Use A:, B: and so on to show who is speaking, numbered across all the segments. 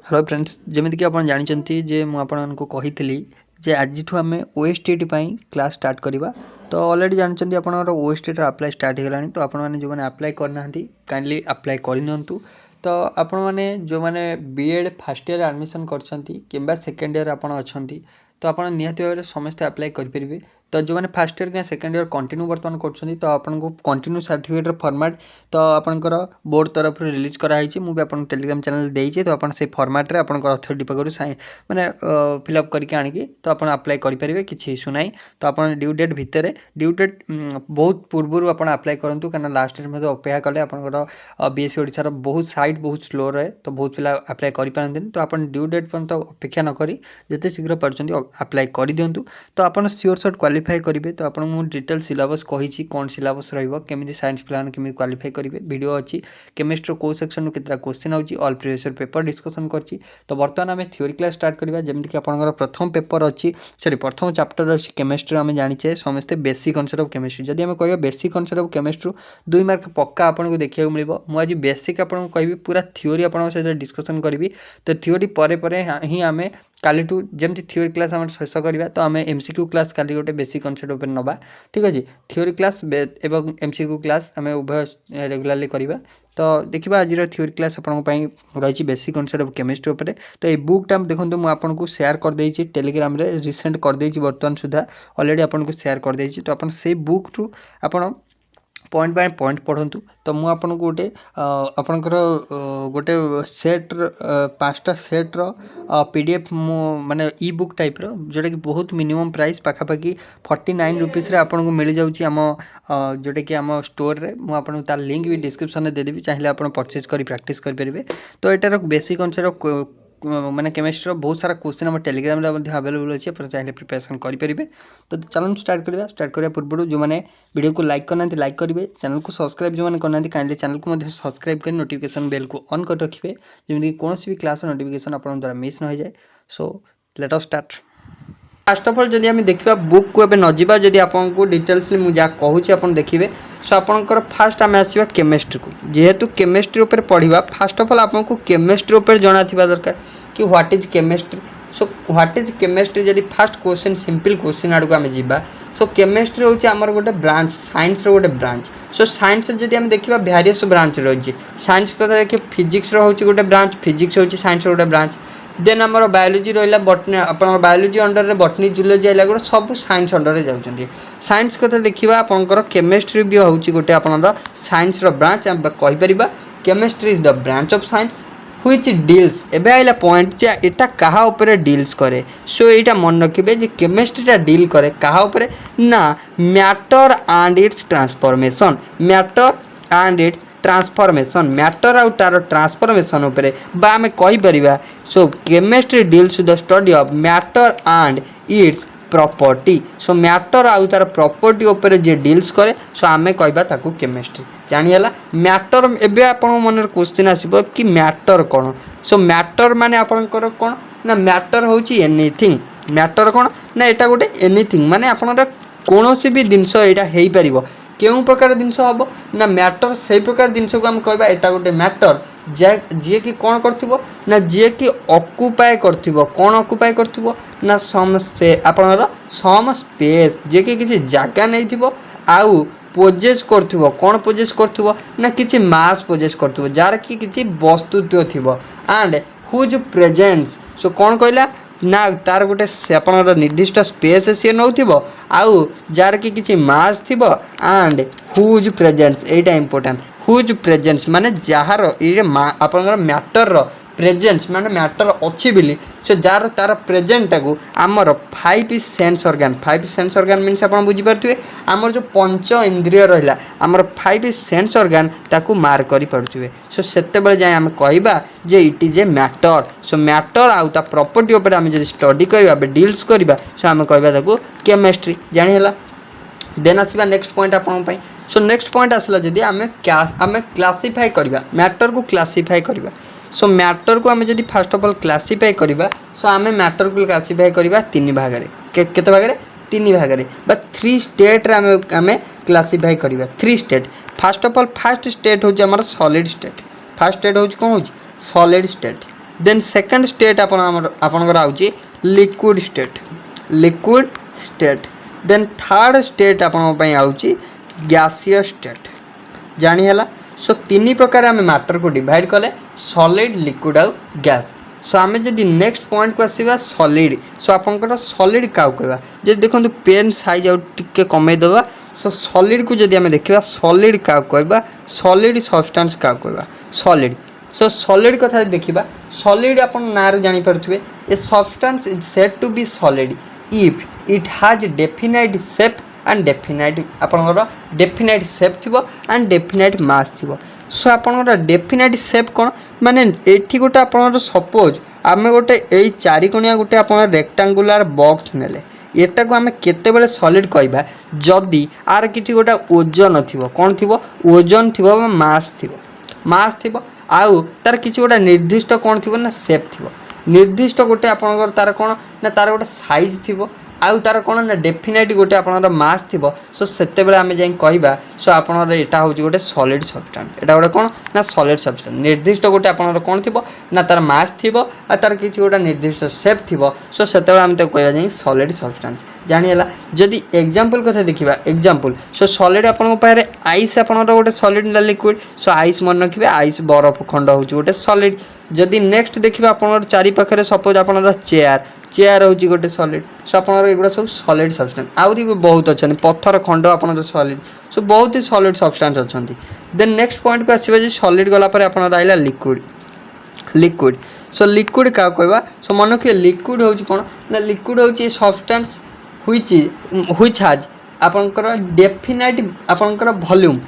A: Hello friends जमीक आप जानते जे मुझे कही जे आज आम ओएसटीटी क्लास स्टार्ट करवा तो ऑलरेडी जानते आप ओएसटीटी अप्लाई स्टार्ट हो गला तो आपने जो मैंने अप्लाई करना काइंडली अप्लाई करनी तो आपण मैंने जो मैंने बीएड फर्स्ट ईयर एडमिशन कर सेकेंड ईयर आप तो आप निहत भाव समस्ते अप्लाई करेंगे तो जो मैंने फर्स्ट ईयर क्या सेकेंड ईयर कंटिन्यू बर्तमान कर तो आपको कंटिन्यू सर्टिफिकेट फॉर्मेट तो आपंकर बोर्ड तरफ रिलीज कराई मुझे आप टेलीग्राम चैनल देती तो आप फॉर्मेट आप अथॉरिटी पाखु मैंने फिलअप करके आनिकी तो आप अप्लाई करेंगे किसी इश्यू ना तो आप ड्यू डेट भितर ड्यू डेट बहुत पूर्व आप अप्लाई करूँ कहीं लास्ट डेट अपेक्षा कले आपंकर बीएससी ओडिशार बहुत साइट बहुत स्लो रहे तो बहुत पिला अप्लाई कर तो आप ड्यू डेट पर्यंत अपेक्षा नक जिते शीघ्र पार्टी अप्लाई कर दिंतु तो आप सियोर सर्ट क्वालिफाई करेंगे तो आपको डिटेल सिलेबस कही कौन सिलेबस रमी साइंस पिला केमी क्वालिफाई करेंगे वीडियो अच्छी केमिस्ट्री कौ सेक्शन केतटा क्वेश्चन आउची all previous year paper discussion करछि तो बर्तमान आम थ्योरी क्लास स्टार्ट करवा जमीन कि आपंकर प्रथम पेपर अच्छी सॉरी प्रथम चैप्टर अच्छी केमिस्ट्री आम जाने समस्ते बेसिक कन्सेप्ट ऑफ केमिस्ट्री जदि आम कह basic concept of chemistry 2 mark पक्का आपको देखा मिले मुझे बेसिक आपको कहि पूरा थ्योरी आप डिस्कसन करी तो थ्योरी पर ही आम काली जमी थ्योरी क्लास आम शेष करवा तो आम एमसीक्यू क्लास काली गोटे बेसिक कन्सेप्ट उपर नवा ठीक अच्छे थ्योरी क्लास एवं एमसीक्यू क्लास आम उभय रेगुलाली करवा तो देखा आज थ्योरी क्लास रही बेसिक कन्सेप्ट ऑफ केमिस्ट्री उपर तो ये बुकटा देखो मुझे शेयर कर देछि टेलीग्राम रे रिसेंट कर देछि बर्तमान सुधा ऑलरेडी आपको शेयर कर देछि तो से बुक रु आपण पॉइंट बाय पॉइंट पढ़ंतु तो मु आपन को गोटे आपनकर गोटे सेट 5टा सेट रो पीडीएफ माने ई बुक टाइप रो जोटा कि बहुत मिनिमम प्राइस पाखापाखि 49 रुपीस रे आपन को मिल जाउची आम जोटा कि आम स्टोर रे मु आपन तार लिंक भी डिस्क्रिप्शन में देदेवी चाहिए आपन परचेज करी प्रैक्टिस कर परिबे तो एटार बेसिक कन्सेप्ट मैंने केमिस्ट्री बहुत सारा क्वेश्चन आम टेलीग्राम अवेलेबल अच्छे आप चाहिए प्रिपरेशन करेंगे तो चलो स्टार्ट करने पूर्व जो मैंने वीडियो को लाइक करना लाइक करेंगे चैनल को सब्सक्राइब जो मैंने करना काइंडली चैनल को सब्सक्राइब कर नोटिफिकेशन बेल को ऑन कर रखिए जमीन कौन भी क्लास नोटिफिकेशन आप द्वारा मिस न हो जाए so let us start first of all जदि आम देखा बुक को न जावा जदि आपको डिटेल्स मुझे जहाँ कहूँ आप देखिए सो आपंकर फास्ट आम आसवा केमिस्ट्री को जेहेतु केमिस्ट्री उपर पढ़ा फास्ट अफ ऑल आपको केमिस्ट्री उपर जना थिबा दरकार कि what is chemistry so what is chemistry जदि फास्ट क्वेश्चन सिंपल क्वेश्चन आड़ को आम जावा सो केमिस्ट्री हूँ आमर गोटे ब्रांच साइंस रो गोटे ब्रांच सो साइंस जदि आम देखा भेरियस ब्रांच रही साइंस कथा देखिए फिजिक्स रो होची गोटे ब्रांच फिजिक्स होची साइंस रो गोटे ब्रांच देन आमर बायोलोजी रहा बटनी आप बायोलोजी अंडर में बटनी जूलोजी आइला गोटे सब साइंस अंडर में जाऊँच साइंस कथा देखा आपंकर केमिस्ट्री भी हूँ गोटे आप साइंस ब्रांच आम कहीपर chemistry is the branch of science which deals एबे आइला पॉइंट जे एटा कहा ऊपर डील्स करे सो एटा मन रखिबे जे केमिस्ट्रीटा डील करे कहा ऊपर ना matter and its transformation matter and its transformation matter आउ तार ट्रांसफॉर्मेशन उपरे बा आमे कहि परिबा so chemistry deals with the study of matter and its property so matter आउ तार प्रॉपर्टी उपरे जे डील्स करे सो आमे कहबा ताकू केमिस्ट्री जानिला मैटर एबे आपन मन क्वेश्चन आसीबो कि मैटर कोन सो मैटर माने आपनकर कोन ना मैटर होची एनीथिंग मैटर कोन ना एटा गोटे एनीथिंग माने आपनर कोनोसी भी जिंस एटा हेई परिबो केउ प्रकार जिनस हम ना मैटर से प्रकार जिनस को आम कहबा एटा गोटे मैटर जी कि कौन करथिबो ना जी कि ऑक्युपाई करथिबो कौन ऑक्युपाई करथिबो ना सम से आपनर सम स्पेस जे कि किछि जागा नै थिबो आउ पोजेस करथिबो कौन पोजेस करथिबो ना किछि मास पोजेस करथिबो जार कि किछि वस्तुत्व थिबो एंड हुज प्रेजेंस सो कौन कहला ना तार गोटे आपनर निर्दिष्ट स्पेस सी नौथिबो आउ जार कि किछि मास थिबो and whose presence Etah important whose presence माने जहार ये आपनर मैटर प्रेजेंस माने मैटर अच्छी बिली सो जार तार प्रेजेंटा को आमर 5 सेंस ऑर्गन मीन्स आप बुझी पारे आमर जो पंच इंद्रिय रहा आमर 5 सेंस ऑर्गन ताकू मार करि पारुथिबे सो सेते बेले जाय आम कहबा जे it is a matter so matter आउ ता प्रॉपर्टी ऊपर आम जदि स्टडी करबा डील्स करबा सो आम कहबा ताकू केमिस्ट्री जानि हला देन आसीबा नेक्स्ट पॉइंट आपन पई सो नेक्स्ट पॉइंट आसला जदि आम क्लासिफाई करबा मैटर को क्लासिफाई करबा सो मैटर को आम जदि फास्ट ऑफ ऑल क्लासिफाई करबा सो आम मैटर को क्लासिफाई करबा 3 भाग रे केते भाग रे 3 भाग रे बा 3 स्टेट रे आम क्लासिफाई करबा 3 state first of all first state हो हमर सॉलिड स्टेट फर्स्ट स्टेट हो कौन हो solid state then second state आपणकर आउची liquid state then third state आपण पई आउची गैसियस स्टेट जानी हैला। सो तीन प्रकार आम मैटर को डिवाइड कले सॉलिड लिक्विड आउ गैस। सो आम जदि नेक्स्ट पॉइंट को आसवा सॉलिड। सो आपंकर सॉलिड क्या कहवा जब देखो पेन साइज आउ टिके कमे देवा। सो सॉलिड को जदि आम देखा सॉलिड क्या कहवा सॉलिड सब्सटेंस क्या कहवा सॉलिड। सो सॉलिड कथा देखा सॉलिड आप ना जानी पारे a substance is said to be solid if it has definite shape and definite आपंकर डेफिनाइट शेप थी एंड डेफिनाइट मास थी। सो आपंकर डेफिनाइट शेप कौन माने एठी गोटे आपंकर सपोज आम गोटे यही चारिकोणिया गोटे आप रेक्टांगुलार बॉक्स नेले एटा को आम केतेबेले सॉलिड कहबा जदि आर किछि गोटे ओजन थी कौन थी ओजन थी मास थी आउ तार किछि गोटे निर्दिष्ट कौन थी ना शेप थी निर्दिष्ट गोटे आपंकर तार कौन ना तार गोटे साइज थी आउ तार कौन ना डेफिनाइट गोटे आपनर मास थी। सो सेते बेले आम जाई कहबा सो आपनर एटा होची गोटे सॉलिड सब्सटेंस एटा गोटे कौन ना सॉलिड सब्सटेंस निर्दिष्ट गोटे आपनर कौन थी ना तार मास थी आ तार किछि गोटे निर्दिष्ट शेप थी। सो सेते बेले आम तो कहबा जाई सॉलिड सब्सटेंस जानिला। जदि एग्जांपल कथा देखिबा एग्जांपल सो सॉलिड आपन पारे आइस आपनर गोटे सॉलिड लिक्विड। सो आइस मन रखिबे आइस बरफ खंड होची गोटे सॉलिड। जदि नेक्स्ट देखिबा आपनर चारि पाखरे सपोज आपनर चेयर होची गोटे सॉलिड। सो आपनर एगुडा सब सॉलिड सब्सटेंस आउरी भी बहुत अछन पत्थर खंड आपनर सॉलिड। सो बहुत ही सॉलिड सब्सटेंस अछंती। देन नेक्स्ट पॉइंट को आसीबा जे सॉलिड गला पर आपनर आइला लिक्विड। सो लिक्विड का कहबा सो मन के लिक्विड होची कोन ना लिक्विड होची सब्सटेंस व्हिच हैज आपनकर डेफिनाइट आपनकर वॉल्यूम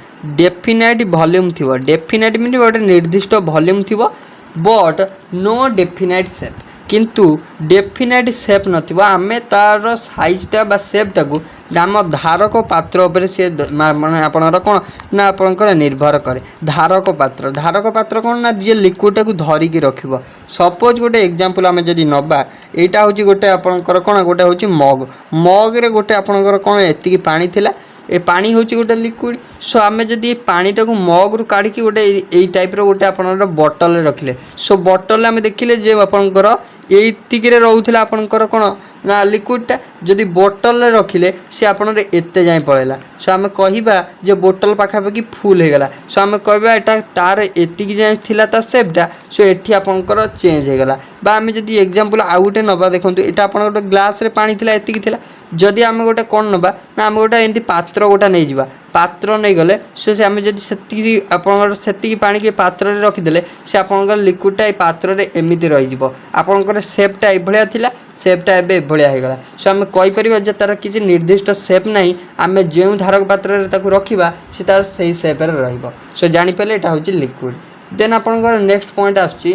A: थिबो डेफिनाइट मीन गोटे निर्दिष्ट वॉल्यूम थिबो बट नो डेफिनाइट शेप किंतु डेफिनाइट शेप नथिबो आमे तार साइजटा बा शेपटा को आम धारक पात्र उपर से माने आपनर कोन ना आपनकर निर्भर करे धारक पात्र कोन ना जे लिक्विडटा को धरिकी रखिबो। सपोज गोटे एग्जांपल आमे जदि नबा एटा होची गोटे आपनकर कोन गोटे होची मग रे गोटे आपनकर कोन एतिकी पानी थिला ए पानी होची गोटे लिक्विड। सो आम जदि पानीटा को मग रु काढ़ी गोटे यही टाइप गोटे आपनर बॉटल रखिले। सो बॉटल आम देखिले जे आपनकर एतिकिरे रहउथिला आपनकर कोन ना लिक्विडटा जदि बोतल रखिले से आपनर एते जाए पड़ेला। सो आम कहबा जे बोतल पाखापाखि फुल हो गला। सो आम कहबा एटा तार एतिकी जाए थिला ता शेपटा सो एठी आपनकर चेंज हो गला। बा आम जदि एग्जांपल आउ गोटे नबा देखंतु एटा आपन गोटे ग्लास रे पानी थिला एतिकी थिला जदि आम गोटे कोन नबा ना आम गोटे एंती पात्र गोटा नै जिबा पात्र नहीं गले सो से आम जदि सेतिकी आपनकर सेतिकी पानी के पात्र रे रखिदेले से आपनकर लिक्विडटा ए पात्र रे एमिति रहि जिवो आपनकर शेपटा ए भलिया थिला शेपटा एबे भलिया हो गला। सो आम कहि परिबा जे तार किछि निर्दिष्ट शेप नाही आम जेउ धारक पात्र रे ताकू रखिबा से तार सही शेप रे रहिबो। सो जानि पले एटा होछि लिक्विड। देन आपनकर नेक्स्ट पॉइंट आछि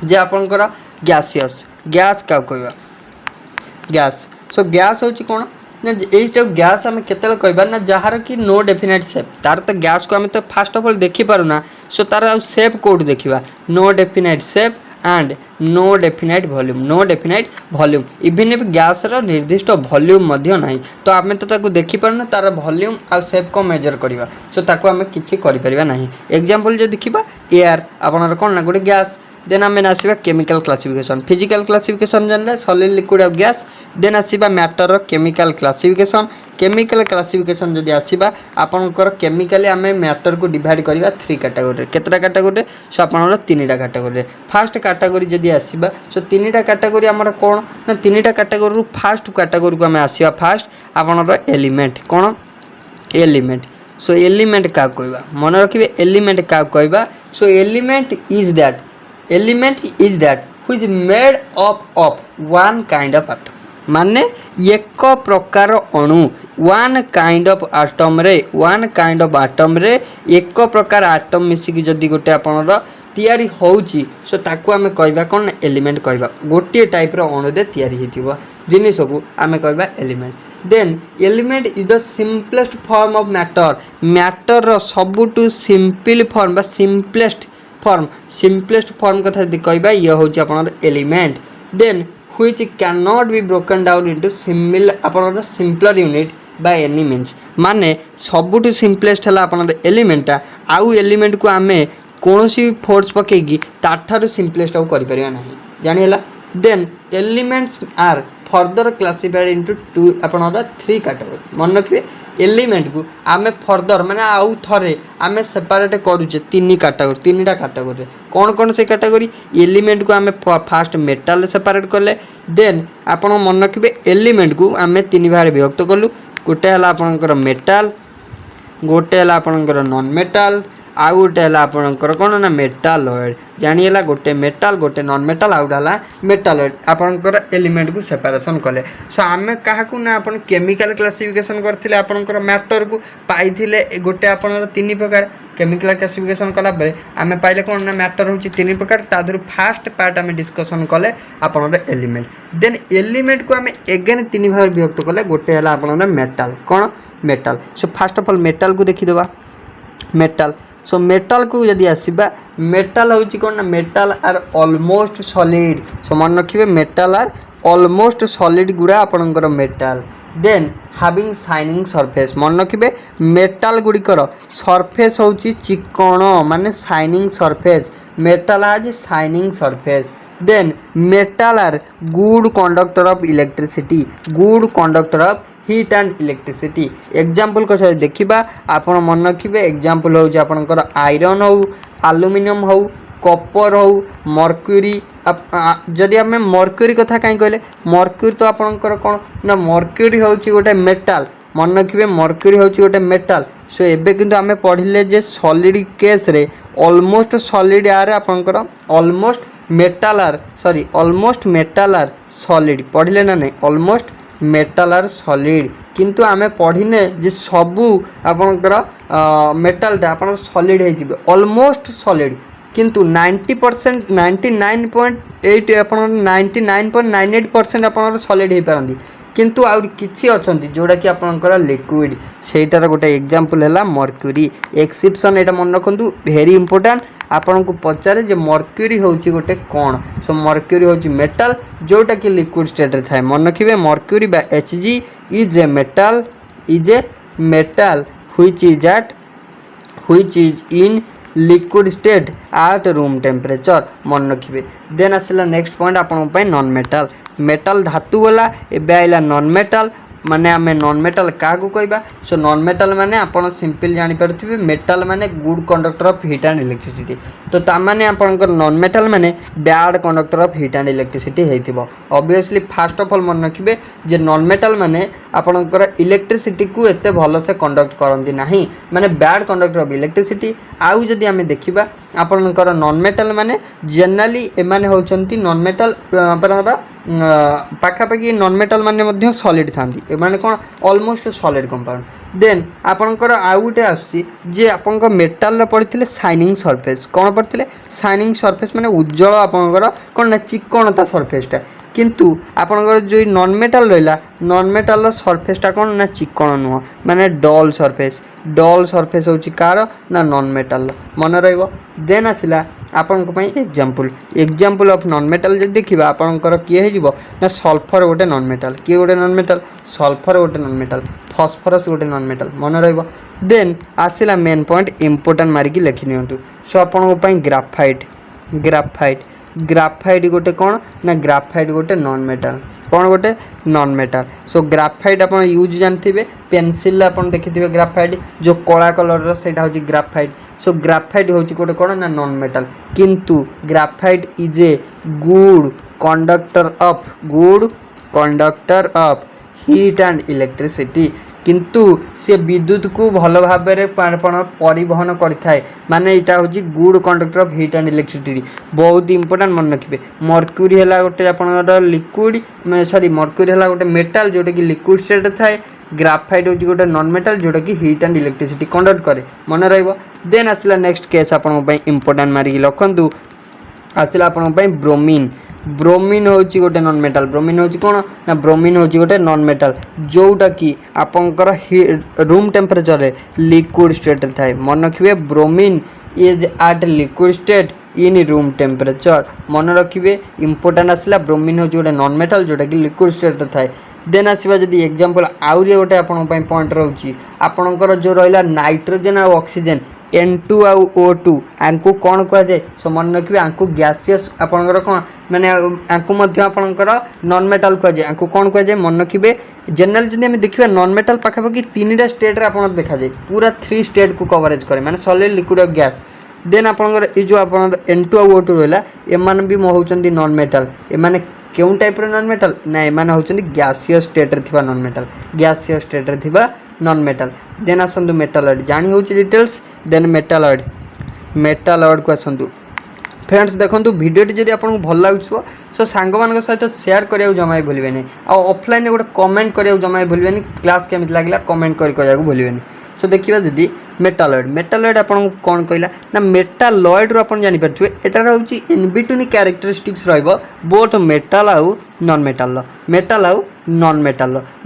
A: जे आपनकर गैसियस गैस का कहबा गैस। सो गैस होछि कोन ना ये गैस आम केतले कहबा ना जार कि नो डेफिनाइट शेप तार तो गैस को आम तो फास्ट ऑफ ऑल देखि पारू ना। सो तार आ शेप कोड देखिबा no definite shape and no definite volume even if gas रो निर्दिष्ट वॉल्यूम मध्य नाही तो आम तो ताको देखि पारना तार वॉल्यूम आ शेप को मेजर करबा। सो ताको आम किछि करि परिबा नाही। एग्जांपल जो देखिबा एयर आपनर कोन ना गोटे गैस। देन आम आसवा केमिकल क्लासिफिकेशन फिजिकल क्लासिफिकेशन जानले solid liquid of gas. Then आसवा मैटर केमिकल क्लासिफिकेशन जदि आसवा आपनकर केमिकली आम मैटर को डिवाइड करबा 3 कैटेगरी केतरा कैटेगरी। सो आपनर 3टा कैटेगरी फर्स्ट कैटेगरी जदि आसवा सो 3टा कैटेगरी हमर कोन ना 3टा कैटेगरी रु फर्स्ट कैटेगरी को आम आसवा फर्स्ट आपनर एलिमेंट कोन एलिमेंट। सो एलिमेंट का कहबा मन रखिबे एलिमेंट का कहबा। सो element is that which made up of one kind of atom माने एक प्रकार अणु वन काइंड ऑफ एटम रे एक प्रकार एटम मिसिकी जदि गोटे आपनर तैयारी होउची सो ताकू आमे कहबा कोन एलिमेंट कहबा गोटे टाइप रो अणु रे तैयारी हेतिबो जिनिस को आमे कहबा element. Then element is the simplest form of matter रो सबुटू सिंपल फॉर्म बा सिंपलेस्ट फॉर्म कथा कहबा ये होची आपनर element. Then which can not be broken down into simpler unit by any means माने सबुटू सिंपलेस्ट हला आपनर एलिमेंटा आउ एलिमेंट को आमे कौन सी फोर्स पकईकी ताठार सिंपलेस्ट आउ कर जानीला। Then elements are further classified into two आपनर 3 कैटेगरी मन रखिए। एलिमेंट को आमे फर्दर माने आउ थरे आमे सेपरेट करूचे 3 कैटेगरी 3टा कैटेगरी कौन कौन से कैटेगरी। एलिमेंट को आमे फास्ट मेटाल सेपरेट कले। देन आपण मन रखिए एलिमेंट को आमे 3 भाग विभक्त कलु। गोटे है आपनकर मेटाल, गोटे है आपनकर नॉन मेटाल, आउ गोटे है आपनकर कौन ना मेटालॉइड जानीला। गोटे मेटाल गोटे नॉन मेटाल आउ है मेटालॉइड आपनकर एलिमेंट को सेपरेशन कले। सो आमे काहा को ना आपन केमिकल क्लासिफिकेशन करथिले आपनकर मैटर को पाइथिले गोटे आपनकर 3 प्रकार केमिकल क्लासिफिकेशन कला बेले आमे पाइले कौन ना मैटर होची 3 प्रकार। तादरु फास्ट पार्ट आमे डिस्कशन कले आपनकर एलिमेंट। देन एलिमेंट को आमे अगेन 3 भाग विभक्त कले। गोटे है आपनकर मेटाल कौन metal. So fast of all metal को देखि देबा मेटाल। सो मेटाल को यदि आसवा मेटाल होची कौन ना metal are almost solid. So मन रखिए मेटाल आर ऑलमोस्ट सॉलिड गुड़ा आपनकर metal. Then having shining surface मन रखिए मेटाल गुड़िकर सरफेस होची चिकण माने शाइनिंग सरफेस मेटाल आज shining surface. Then metal are good conductor of electricity good conductor of heat and electricity. Example कथा देखिबा आपण मन रखिबे एग्जांपल हो आपनकर आयरन हो एल्युमिनियम हो कॉपर हो मर्क्यूरी। जदि आम मर्क्यूरी कथा कहीं कहले मर्क्यूरी तो आपनकर कौन ना मर्क्यूरी होची गोटे मेटाल मन रखिए मर्क्यूरी होची गोटे मेटाल। सो एबे किंतु आमे पढ़िले जे सॉलिड केस रे ऑलमोस्ट सॉलिड आर आपनकर almost metal are sorry almost metal are solid पढ़िले ना नहीं ऑलमोस्ट मेटाल आर सॉलिड। किंतु आमे पढ़िने जे सबू आपनकर मेटालटा आपन सॉलिड हो ऑलमोस्ट सॉलिड किंतु 90% 99.8 आपन 99.98% आपन सॉलिड हो पारंती। किंतु आउर किछि अछंती जोड़ा कि आपनकर लिक्विड सेटार गोटे एग्जांपल है मर्क्यूरी। एक्सेप्शन एटा मन रखंतु वेरी इंपोर्टेंट आपन को पचारे जे मर्क्यूरी होची गोटे कौन। सो मर्क्यूरी होची मेटल जोटा कि लिक्विड स्टेट रे थाए मन रखिबे मर्क्यूरी बा Hg is a metal which is in liquid state at room temperature मन रखिए। देन आसला नेक्स्ट पॉइंट आपन नॉन मेटल मेटल धातु वाला एबे आइला नॉन मेटल माने आमे नॉन मेटल क्या कहबा। सो नॉन मेटल माने आपन सिंपल जानि परथिबे मेटल माने good conductor of heat and electricity. तो ता माने आपनकर नॉन मेटल माने bad conductor of heat and electricity हेतिबो। ऑब्वियसली फास्ट ऑफ ऑल मन रखिबे जे नॉन मेटल माने आपनकर इलेक्ट्रिसिटी को एते भलो से कंडक्ट करंती नाही माने बैड कंडक्टर ऑफ इलेक्ट्रिसिटी। आउ जदि आमे देखिबा आपनकर नॉन मेटल माने जनरली एमाने होचंती नॉन मेटल आपनकर पाखापाखि नॉन मेटल माने सॉलिड थांती माने कौन ऑलमोस्ट सॉलिड कंपाउंड। देन आपनकर आउ गोटे आसुची जे आपनकर मेटाल पड़ते शाइनिंग सरफेस कौन पड़ते शाइनिंग सरफेस माने उज्जवल आपनकर कौन ना चिकणता सरफेसटा। किंतु आपनकर जो नॉन मेटाल रहा नॉन मेटाल सरफेसटा कौन ना चिकण नुह माने डल सरफेस होची कार ना नॉन मेटाल मन रहिबो। देन आसिला आपन एग्जांपल ऑफ नॉन मेटाल जब देखा आपनकर किए हो ना सल्फर गोटे नॉन मेटाल किए गोटे नॉन मेटाल सल्फर गोटे नॉन मेटाल फॉस्फरस गोटे नॉन मेटाल मन रहिबो। देन आसिला मेन पॉइंट इंपोर्टेंट मारिकी लिखि नियंतु। सो आपन ग्राफाइट गोटे कौन ना ग्राफाइट गोटे नॉन मेटाल कौन गोटे नॉन मेटाल। सो ग्राफाइट आप यूज जानते पेनसिल आप देखिए ग्राफाइट जो कला कलर से ग्राफाइट। सो ग्राफाइट हूँ गोटे कौन ना नॉन मेटाल किंतु graphite is a good conductor of heat and electricity. किंतु से विद्युत को भल भाव परिवहन करता माने यहाँ हूँ good conductor of heat and electricity बहुत इंपोर्टेंट मन रखिए। मर्क्यूरी है गोटे आप लिक्विड सॉरी मर्क्यूरी है गोटे मेटाल जोटा कि लिक्विड स्टेट थाए। ग्राफाइट हूँ गोटे नॉन मेटाल जोटा कि हीट एंड इलेक्ट्रिसिटी कंडक्ट करे मन रहिबो। देन आसला नेक्स्ट केस आपन इंपोर्टेंट मारिकी रखु आसला आपन ब्रोमीन हूँ गोटे नॉन मेटाल ब्रोमीन हूँ कौन ना ब्रोमीन हूँ गोटे नॉन मेटाल जोटा कि आपंकर रूम टेम्परेचर रे लिक्विड स्टेट थाए मन रखिए। Bromine is at liquid state in room temperature मन रखिए। इंपोर्टेंट आसला ब्रोमीन हूँ गोटे नॉन मेटाल जोटा कि लिक्विड स्टेट थाए। देन आसवा जदि एग्जांपल आउरी गोटे आपन पॉइंट रोची आपनकर जो रहिला नाइट्रोजन और ऑक्सीजन N2 आउ O2 आंकु कौन कह जाए सो मन रखिए आंकु गैसियस आपंकर कौन माने आंकु मध्य आपंकर नॉन मेटल कह जाए आंकु कौन कह जाए मन रखिए जनरल जब आम देखिए नॉन मेटल पाखापाखि 3टा स्टेट रे आपन देखा जाए पूरा 3 स्टेट को कवरेज करे माने सॉलिड लिक्विड और गैस देन आपंकर ए जो आप N2 आउ O2 रहला एमान भी होउचंदी नॉन मेटल एमाने क्यों टाइप रो नॉन मेटल ना एमाने होउचंदी गैसियस स्टेट रे थिबा नॉन मेटल गैसियस स्टेट रे थिबा नॉन मेटल देन आसंतु मेटालॉइड जानी होउची डिटेल्स देन मेटालॉइड को आसंतु फ्रेंड्स देखंतु वीडियो जदि आपन भल लागुछो सो सांग मान सहित शेयर करिया जमाई भूलिबेनी आ ऑफलाइन गोटे कमेंट करिया जमाई भूलिबेनी क्लास केमिति लागला कमेंट करि करिया भूलिबेनी सो देखिबा जदि मेटालॉइड आपन कोन कहला ना मेटालॉइड रो आपन जानि परथुए एटा रहउची इन बिटवीन कैरेक्टरिस्टिक्स रहइबो बोथ मेटल आउ नॉन मेटल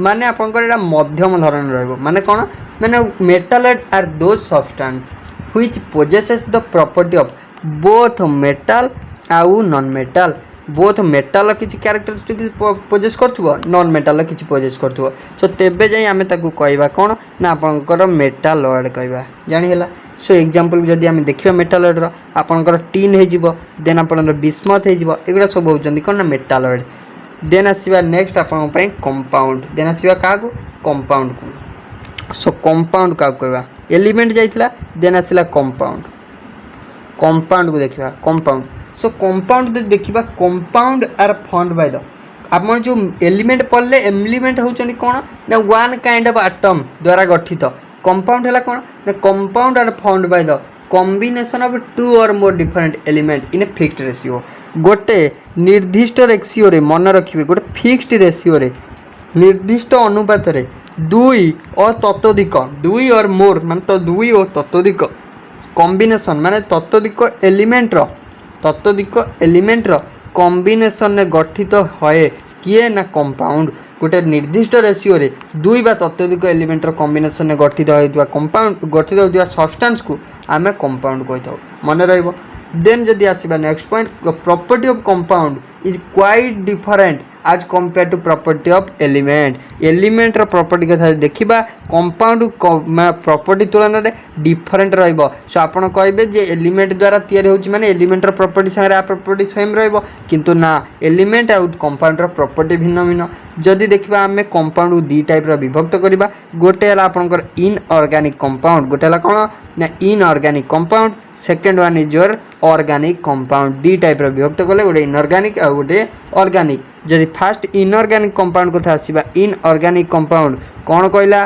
A: माने आपन को एटा मध्यम धरण रहइबो माने कोन माने metalloid are those substance which possesses the property of both metal आउ नॉन मेटल बोथ मेटल किसी कैरेक्टरिस्टिक पोजेस करथुबो नॉन मेटल किसी पोजेस करथुबो सो तेबे जाई आमे ताकू कहबा कोन ना आपनकर मेटालॉइड कहबा जानि हैला सो एग्जांपल जदि आमे देखिबा मेटालॉइड रो आपनकर टिन हे जिवो देन आपनकर बिस्मथ हे जिवो एगुडा सब होउचंदी कोन ना मेटालॉइड देन आसीबा नेक्स्ट आपन पई कंपाउंड देन आसीबा काकू कंपाउंड को सो कंपाउंड का कहबा एलिमेंट जाइतला देन आसीला कंपाउंड को देखिबा कंपाउंड सो कंपाउंड देखिबा compound are formed by the आपन जो एलिमेंट पढ़ले एलिमेंट होउचंदी कोन ना वन काइंड ऑफ एटम द्वारा गठित कंपाउंड हला कोन ना compound are formed by the combination of 2 or more different element in a fixed ratio गोटे निर्दिष्ट रेशियो रे मन रखिबे गोटे फिक्स्ड रेशियो रे निर्दिष्ट अनुपात रे 2 और ततोधिक 2 और मोर मान तो 2 और ततोधिक कॉम्बिनेशन माने तत्वदिक एलिमेंट कॉम्बिनेशन ने गठित होए किए ना कंपाउंड गोटे निर्दिष्ट रेशियो रे 2 बा तत्वदिक एलिमेंट कॉम्बिनेशन ने गठित होइतवा कंपाउंड गठित होइतवा सब्सटेंस को आमे कंपाउंड कहिथाउ मन रहइबो देन जदि आसीबा next point property of compound is quite different as compare to property of element property कथा देखिबा कंपाउंड प्रॉपर्टी तुलन रे डिफरेंट रहइबो सो आपण कहबे जे एलिमेंट द्वारा तयारी होची माने एलिमेंट प्रॉपर्टी संगे आ प्रॉपर्टी सेम रहइबो किंतु ना एलिमेंट आउट कंपाउंड प्रॉपर्टी भिन्न भिन्न जदि देखिबा हमें कंपाउंड को दी टाइप रो विभक्त करिबा गोटे हला आपनकर इनऑर्गेनिक कंपाउंड गोटे हला कोन ना inorganic compound second one is your organic compound दी टाइप रो विभक्त कले गोटे इनऑर्गेनिक आ गोटे ऑर्गेनिक जदि फास्ट इनऑर्गेनिक कंपाउंड कथा आसीबा इनऑर्गेनिक कंपाउंड कोन कहला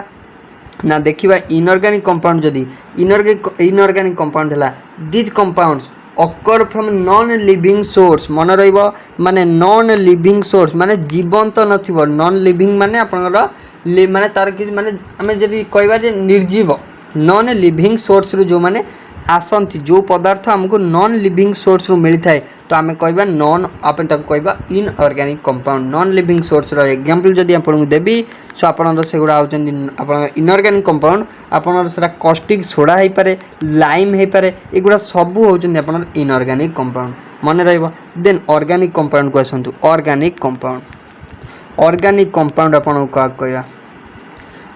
A: ना देखिबा इनऑर्गेनिक कंपाउंड जदि इनऑर्गेनिक कंपाउंड हला this compounds occur from non living source मन रहइबो माने नॉन लिविंग सोर्स माने जीवंत नथिबो नॉन लिविंग माने आपनकर माने तार कि माने हमें जदि कहबा जे निर्जीव नॉन लिविंग सोर्स रु जो माने आसंती जो पदार्थ हमको नॉन लिविंग सोर्स रु मिली थाए तो आमे कहबा नॉन आपन तक कहबा inorganic compound non living source रो एग्जांपल जदि आपन देबी सो आपन से गुडा होचंदी आपन इनऑर्गेनिक कंपाउंड आपन सेटा कॉस्टिक सोडा हे पारे लाइम हे पारे एगुडा सब होचंदी आपन इनऑर्गेनिक कंपाउंड मन रहइबो देन ऑर्गेनिक कंपाउंड को आसंतु ऑर्गेनिक कंपाउंड आपन का कहबा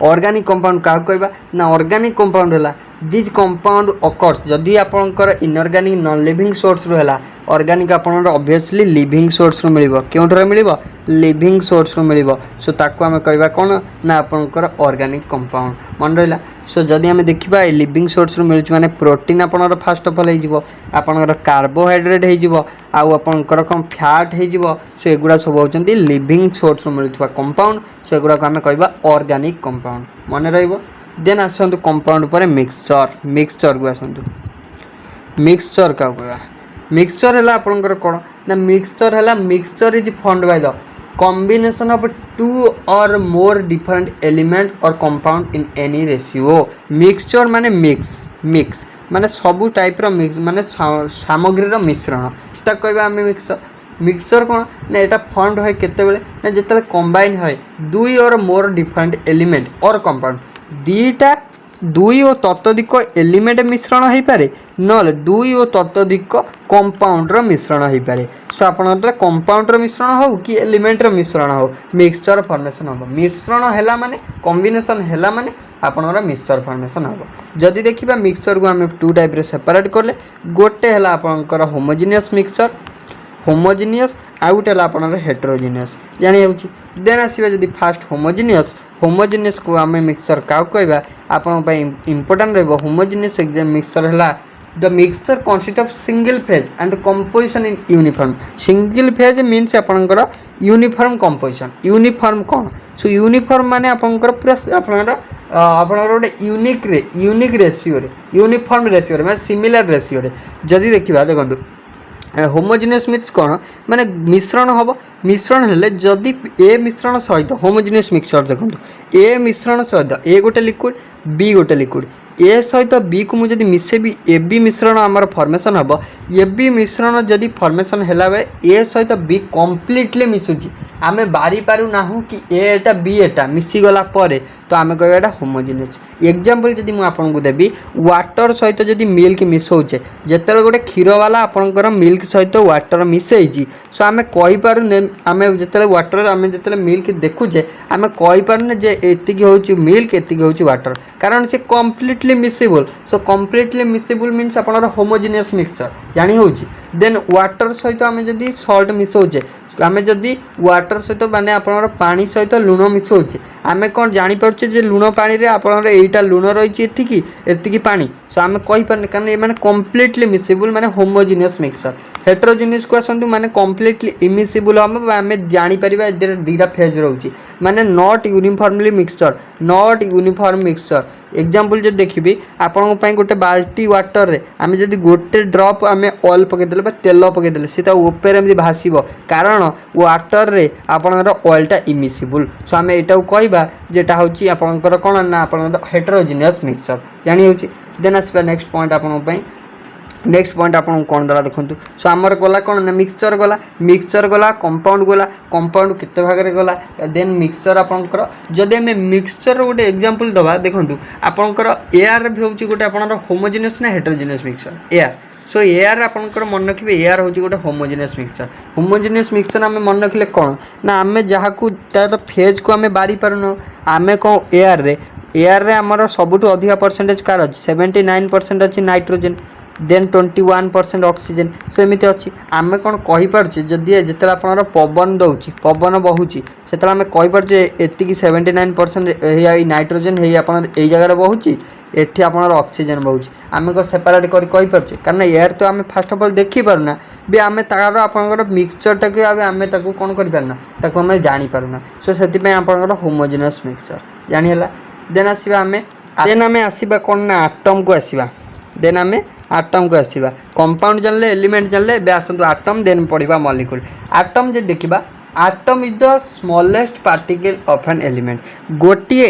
A: ऑर्गेनिक कंपाउंड का कहबा ना ऑर्गेनिक कंपाउंड हला दिस कंपाउंड अकर्स जदि आपनकर इनऑर्गेनिक नॉन लिविंग सोर्स रु हला ऑर्गेनिक आपनकर ऑब्वियसली लिविंग सोर्स रु मिलिबो केउठर मिलिबो लिविंग सोर्स रु मिलिबो सो ताको हमें कहबा कोन ना आपनकर ऑर्गेनिक कंपाउंड मन रहला सो जदि हमें देखिबा लिविंग सोर्स रु मिलुछ माने प्रोटीन आपनकर फास्ट ऑफ ऑल हे जिवो आपनकर कार्बोहाइड्रेट हे जिवो आउ आपनकर कम फैट हे जिवो सो एगुडा सब होचंती लिविंग सोर्स रु मिलुथवा कंपाउंड सो एगुडा को हमें कहबा ऑर्गेनिक कंपाउंड मन रहइबो देन आसंतु कंपाउंड पर मिक्सचर को आसंतु मिक्सचर का कहबा मिक्सचर हला आपनकर कोन ना mixture is formed by the combination of 2 or more different element और compound in any ratio mixture माने मिक्स माने सब टाइप रो मिक्स माने सामग्री रो मिश्रण सेटा कहबा हमें मिक्सचर कोन ना एटा फॉर्म्ड होय केते बेले ना जेतले कंबाइन होय 2 और मोर डिफरेंट एलिमेंट और कंपाउंड दीटा 2 और तत्वधिक एलिमेंट मिश्रण हो पारे नले 2 और तत्वधिक कंपाउंड रो मिश्रण हो पारे सो आपन कंपाउंड रो मिश्रण हो कि एलिमेंट रो मिश्रण हो मिक्सचर फॉर्मेशन हो मिश्रण हैला माने कॉम्बिनेशन हैला माने आपणर मिक्सचर फॉर्मेशन हम जदि देखा मिक्सचर को आम टू टाइप सेपरेट कले गोटे है आपंकर होमोजिनियस मिक्सचर होमोजिनियस आउ गोटे आपंकर हेटेरोजिनियस जानी होची देन आसवा जदि फास्ट होमोजिनियस को आम मिक्सचर क्या कहवा आपण इंपोर्टेंट रहिबो होमोजिनियस मिक्सचर है the mixture consist of single phase and the composition in uniform single phase means आपंकर यूनिफॉर्म कंपोजिशन यूनिफॉर्म कौन सो यूनिफॉर्म माने आपंकर पूरा आपंकर गोटे यूनिक रेशियो यूनिफॉर्म रेशियो माने सिमिलर रेशियो जदि देखा देखो होमोजिनियस मीन्स कौन माने मिश्रण हम मिश्रण हेले जदि ए मिश्रण सहित होमोजिनियस मिक्सचर देखो ए मिश्रण सहित ए गोटे लिक्विड बी गोटे लिक्विड ए सहित बी को मुझे मिसेबी ए बी मिश्रण आमर फॉर्मेशन हम ए बी मिश्रण जदि फॉर्मेशन है बेले ए सहित बी कम्प्लीटली मिसुची आम बारी पारू ना कि एटा बी एटा मिसीगला तो आम कह एटा होमोजिनियस एग्जांपल जदि मुझे देवी वाटर सहित जदि मिल्क मिसौचे जिते गोटे क्षीर वाला आपंकर मिल्क सहित वाटर मिसई सो आम कहींपारे आम जो वाटर आम जो मिल्क देखुचे आम कहींपारे जे एतिक हूँ मिल्क एतिक हूँ वाटर कारण से completely miscible so completely miscible means आप होमोजिनियस मिक्सचर जानी हो देन वाटर सहित आम जदि सल्ट मिसौचे आम जदि वाटर सहित माने आपनर पानी सहित लुण मिसौचे आम कौन जानीपे जे लुण पानी रे आपनर एटा लुण रही एतिकी एतिकी पानी सो आम कहींपारे कारण ये कम्प्लीटली मिसेबल माने होमोजिनियस मिक्सचर हेटेरोजिनियस को आसतु माने कम्प्लीटली इमिसेबल हम आम जानीपर दुईटा फेज रोचे माने not uniformly mixture not uniform mixture example जो देखिए आपण गोटे बाल्टी वाटर रे आम जब गोटे ड्रप आम ऑयल पकईदे तेल पकईदे सी ऊपर एमती भाषब कारण वाटर रे आपणर ऑयलटा इमिसिबल सो आम यहाँ कहवा जेटा हूँ आपंकर कौन ना आप हेटेरोजिनियस मिक्सचर जानी होची देन आसवा नेक्स्ट पॉइंट आपण नेक्स्ट पॉइंट आपको कौन देला देखो सो आमर गला कौन ना मिक्सचर गला कंपाउंड केते भाग रे गला देन मिक्सचर आपंकर जदि आम मिक्सचर गोटे एग्जांपल दबा देखो आपंकर एआर भी होची गोटे आपनर होमोजिनियस ना हेटेरोजिनियस मिक्सचर एआर सो एआर आपंकर मन रखिए एआर होची गोटे होमोजिनियस मिक्सचर आम मन रखिले कौन ना आम जहाँ को तार फेज को आम बारी पारुन आम कौन एआर रे आमर सबुठ अधिका परसेंटेज कार अच्छी 79% अच्छी नाइट्रोजेन देन 21% ऑक्सीजन सो एमती अच्छी आम कौन कहीपर जदि जिते आपंकर पवन दौर पवन बहुची से आम कहीपे एति 79% नाइट्रोजेन है जगह बहुची एठी आपनर ऑक्सीजन बहुची आम को सेपरेट करें कारण एयर तो आम फास्ट ऑफ ऑल देखी पारुना भी आम तार आपंकर मिक्सचरटा को आम कौन करना आम जानीपारुना सो से आपंकर होमोजिनियस मिक्सचर जानीला देन आसवा आम आसवा कौन ना आटम को आसवा देन आम आटम को आसवा कंपाउंड जानले एलिमेंट जानले बे आसतु आटम देन पढ़ा मॉलिक्यूल आटम जे देखा atom is the smallest particle of an element गोटे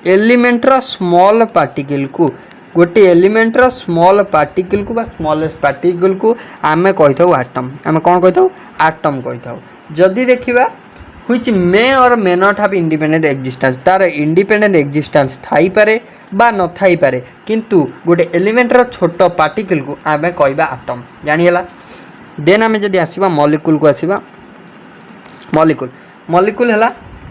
A: एलिमेंटर स्मॉल पार्टिकल को गोटे एलिमेंटर स्मॉल पार्टिकल को स्मॉलेस्ट पार्टिकल को आम कही आटम आम कौन कही आटम कही जदि देखा which may or may not have independent existence तार इंडिपेंडेंट एक्जिस्टेंस थाई पारे बा न थाई पारे किंतु गोटे एलिमेंटर छोट पार्टिकल को आम कहवा आटम जानीला देन आम जदि आसवा मॉलिक्यूल को आसवा मॉलिक्यूल है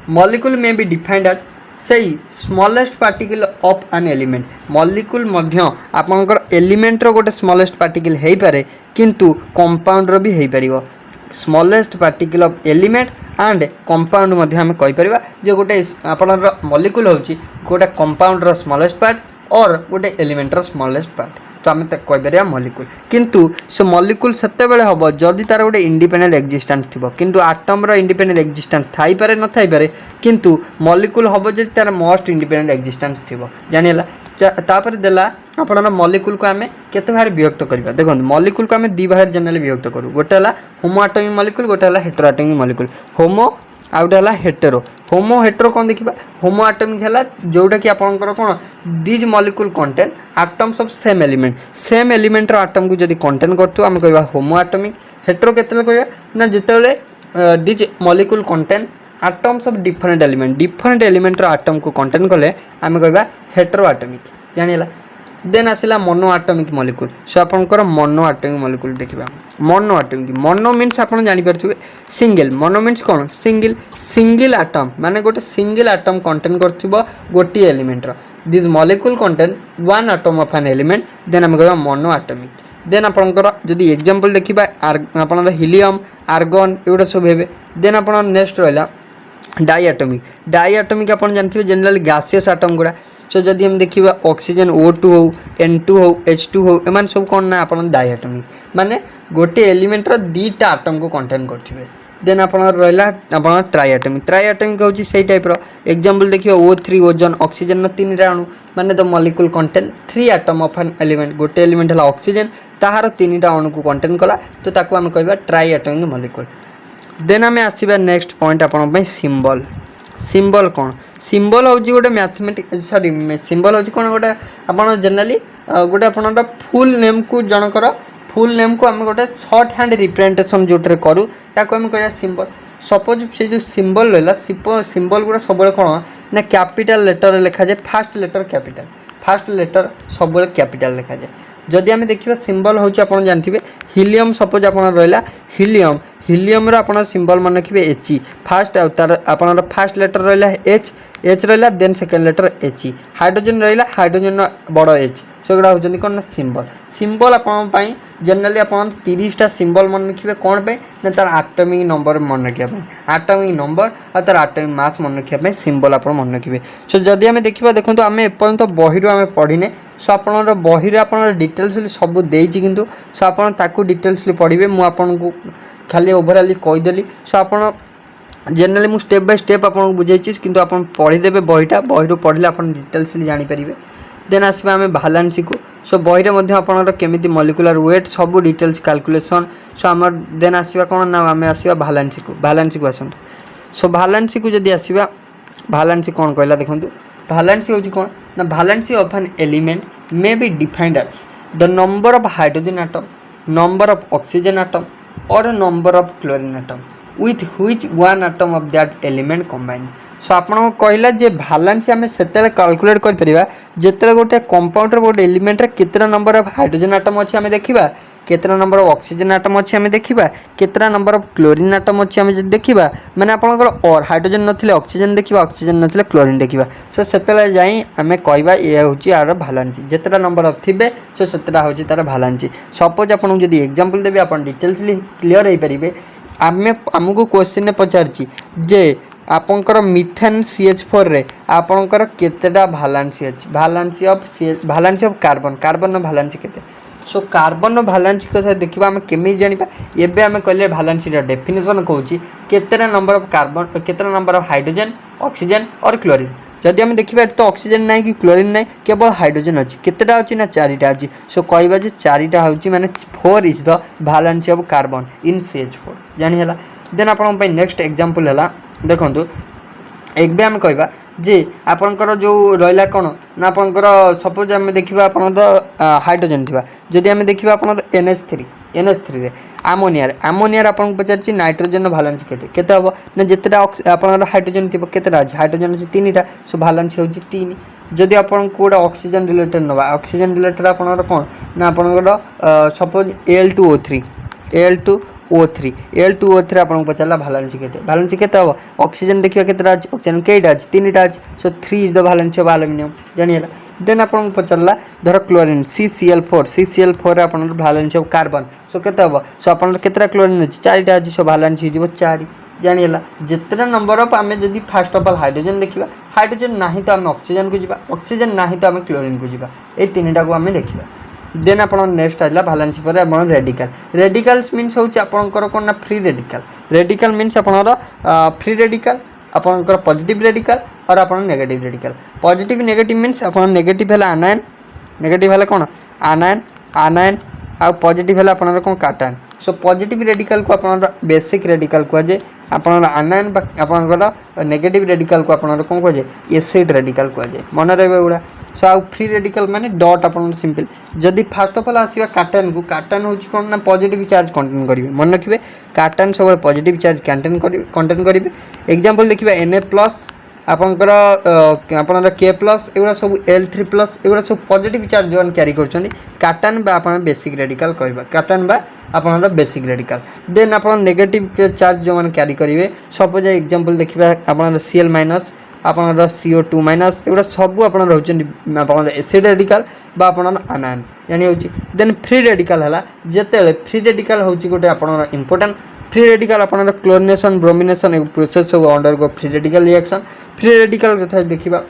A: molecule may be defined as सही smallest particle of an element molecule मध्य आपंकर एलिमेंटर गोटे स्मॉलेस्ट पार्टिकल हो पारे किंतु कंपाउंडर भी हो पार smallest particle of element and compound मध्य आम कहीपर जो गोटे आपणर मॉलिक्यूल होची गोटे कंपाउंडर स्मॉलेस्ट पार्ट और गोटे एलिमेंटर स्मॉलेस्ट पार्ट तो आम कहीपर मॉलिक्यूल किंतु से मॉलिक्यूल सेते बेले हम जदि तार गोटे इंडिपेंडेंट एक्जिस्टेंस थी किंतु आटम इंडिपेंडेंट एक्जिस्टेंस थाई पारे न थाई पारे किंतु मॉलिक्यूल हम जदि तार मोस्ट इंडिपेंडेंट एक्जिस्टेंस थी जानीला तापर देला आपन मॉलिक्यूल को आम केते भाग विभक्त करवा देखो मॉलिक्यूल को आम दी भाग जनरल विभक्त करूँ गोटे है होमो एटॉमिक मॉलिक्यूल गोटे है हेटेरो एटॉमिक मॉलिक्यूल होमो आउटे है हेटेरो कौन देखा होमो एटॉमिक है जोटा कि आपंकर कौन these molecule contain atoms of same element atom को जब कंटेन कर आम कह होमो एटॉमिक हेटेरो केते कह ना जिते these molecule contain atoms of different element atom को कंटेन कले आम कह हेटेरो एटॉमिक जानीला देन आसला मोनो आटमिक मॉलिक्यूल सो आपनकर मोनो आटमिक मॉलिक्यूल देखिबा मोनो आटमिक मोनो मीन्स आपन जानि परथुबे सिंगल मोनो मीन्स कोन सिंगल आटम माने गोटे सिंगल आटम कंटेन करथिबो गोटी एलिमेंट रो this molecule contain one atom of an element then हम कहबा मोनो आटमिक देन आपनकर जदि एग्जांपल देखिबा आपनर हीलियम आर्गन एउडा सब हेबे देन आपन नेक्स्ट रहला डाइएटॉमिक आपन जानथिबे जनरली गैसियस एटम गुडा सो जदि हम देखिबा ऑक्सीजन O2 हो N2 हो H2 हो एमान सब कोन ना आपन डाइएटॉमिक माने गोटे एलिमेंट रो दीटा एटम को कंटेन करथिबे देन आपन रहला आपन ट्राइएटॉमिक होची सेही टाइप रो एग्जांपल देखिबा O3 ओजन ऑक्सीजन न तीनटा अणु माने the molecule contain 3 atom of an element गोटे एलिमेंट हला ऑक्सीजन ताहार तीनटा अणु को कंटेन कला तो ताको हम कहबा ट्राइएटॉमिक मॉलिक्यूल देन आम आसवा नेक्स्ट पॉइंट आपण सिंबल सिंबल कौन सिंबल हूँ गोटे मैथमेटिक सॉरी सिंबल हूँ कौन गोटे आप जनरली गोटे आप फुल नेम को जनकर फुल नेम को आम गोटे शॉर्ट हैंड रिप्रेजेंटेशन जो करूँ ताको आम कह सिंबल सपोज से जो सिंबल रहा सिंबल गुड़ा सब कौन ना कैपिटल लेटर लिखा जाए फास्ट लेटर सब कैपिटल लिखा जाए जदि आम देखा सिंबल हूँ आप जानते हीलियम सपोज आप रहा हीलियम रो सिंबल मन रखिए एच फास्ट आपन फास्ट लेटर रहा एच रहा then second letter H hydrogen रहा हाइड्रोजन बड़ एच सेगुड़ा होती कौन ना सिंबल आप जनरली आप 30टा सिंबल मन रखिए कौन पे ना तार एटॉमिक नंबर मन रखा एटॉमिक नंबर और तार एटॉमिक मास मन रखा सिंबल आप मन रखिए सो जदि आम देखा देखो आम एपर्यंत बही आम पढ़ीने सो आप बही आप डिटेल्स सब देती किंतु सो आप डिटेल्स पढ़े मुझे खाली ओभरअली कहीदेली सो आप जनरली मुझे स्टेप बाय स्टेप आपको बुझाई किंतु आप पढ़ीदेवे बहीटा बही पढ़ले आप डिटेल्स जानीपर देन आसवा आम भालान्सी को सो बही में आपंकर केमी मॉलिक्यूलर वेट सब डिटेल्स कैलकुलेशन सो आम देन आसवा कौन ना आम आसवा भालान्सी को आसतु सो भालान्सी को जदि आसवा भालान्सी कौन कहला देखो भालान्सी हूँ कौन ना valency of an element may be defined as the number of hydrogen atom number of oxygen atom और number of chlorine atom with which one atom of that element combine so आपन कहला जे भालान्सी आम से कैलकुलेट कर परिबा जेते गोटे compound गोटे element रे केतना नंबर ऑफ हाइड्रोजन एटम अछि आम देखिबा केतना नंबर ऑफ ऑक्सीजन एटम अछि आम देखिबा केतना नंबर ऑफ क्लोरीन एटम अछि आम देखिबा माने आपनकर और हाइड्रोजन नथिले ऑक्सीजन देखिबा ऑक्सीजन नथिले क्लोरीन देखिबा सो सेतेला जाई आम कहबा ए होची आर भालान्सी जेतेटा नंबर ऑफ थिबे सो सेतेटा होची तार भालान्सी सपोज आपन जदी एग्जांपल देबे आपन डिटेल्स क्लियर होई परिबे आमे हमको क्वेश्चन पचारची जे आपनकर मिथेन CH4 रे आपनकर केतेटा भालान्सी अछि भालान्सी ऑफ कार्बन भालान्सी केते सो कार्बन भालान्सी कथा देखिबा हम केमी जानिबा एबे हम कहले भालान्सी रा डेफिनेशन कहूची केतेटा नंबर ऑफ कार्बन केतेटा नंबर ऑफ हाइड्रोजन ऑक्सीजन और क्लोरीन जदि हम देखिबा तो ऑक्सीजन नाही कि क्लोरीन नाही केवल हाइड्रोजन अछि केतेटा अछि ना चारिटा अछि सो कहबा जे चारिटा होची माने 4 is the valency of carbon in CH4 जानि हला देन आपन पे नेक्स्ट एग्जांपल हला देखंतु एक बे हम कहबा जे आपनकर जो रहिला कोन ना आपनकर सपोज हम देखिबा आपनकर हाइड्रोजन थिबा जदि हम देखिबा आपनकर NH3 रे आमोनिया आपन पचारची नाइट्रोजन भालान्सी केते हबो ना जेतेटा आपनकर हाइड्रोजन थिबो केतेटा अछि हाइड्रोजन अछि 3टा सो भालान्सी होची 3 जदि आपन कोडा ऑक्सीजन रिलेटेड नबा ऑक्सीजन रिलेटेड आपनकर कोन ना आपनकर सपोज Al2O3 आपन पचारला भालान्सी केते हबो ऑक्सीजन देखिबा केतेटा अछि ऑक्सीजन केटा अछि 3टा अछि so 3 is the valency of aluminium जानियला देन आपन पचारला धर क्लोरीन CCl4 आपन भालान्सी ऑफ कार्बन सो केते हबो सो आपन केतेटा क्लोरीन अछि 4टा अछि सो भालान्सी जीवो 4 जानियला जेतेटा नंबर ऑफ आमे जदी फर्स्ट ऑफ ऑल हाइड्रोजन देखिबा हाइड्रोजन नाही तो आमे ऑक्सीजन को जीबा ऑक्सीजन नाही तो आमे क्लोरीन को जीबा ए तीनटा को आमे देखिबा देन आपन नेक्स्ट आइला भालान्सी पर आपन रेडिकल्स मीन्स होची आपनकर कोन ना फ्री रेडिकल मीन्स आपनर फ्री रेडिकल आपनकर पॉजिटिव रेडिकल और आपन negative radical positive negative means आपन नेगेटिव हला आनायन नेगेटिव हला कोन आनायन आ पॉजिटिव हला आपनर कोन काटायन सो पॉजिटिव रेडिकल को आपनर बेसिक रेडिकल को जे आपनर आनायन आपनकर नेगेटिव रेडिकल को आपनर कोन को जे एसिड रेडिकल को जे मन रहबे उडा सो आउ फ्री रेडिकल माने डॉट आपन सिंपल जदि फर्स्ट ऑफ ऑल आसीबा काटन होची कोन ना पॉजिटिव चार्ज कंटेन करिवे मन रखिबे काटन सब पॉजिटिव चार्ज कंटेन करिवे एग्जांपल देखिबा Na+ आपणकर आपणर के प्लस एगुड़ा सब L3+ एगुड़ा सब पॉजिटिव चार्ज जो क्यारी कर काटन बा आप बेसिक रेडिकल कहवा काटन बा आपणर बेसिक रेडिकल देन आप नेगेटिव चार्ज जो मैंने क्यारी करेंगे सपोज एग्जांपल देखिए आपणर Cl- आपणर CO2- एगुड़ा सब आप रोच एसिड रेडिकल बा आपणर आनायन जानी होची देन फ्री रेडिकल है जिते फ्री रेडिकल होची गोटे आपणर इंपोर्टेंट फ्री रेडिकल आपणर क्लोरिनेशन ब्रोमिनेशन प्रोसेस सब undergo free radical reaction free radical कथा देखा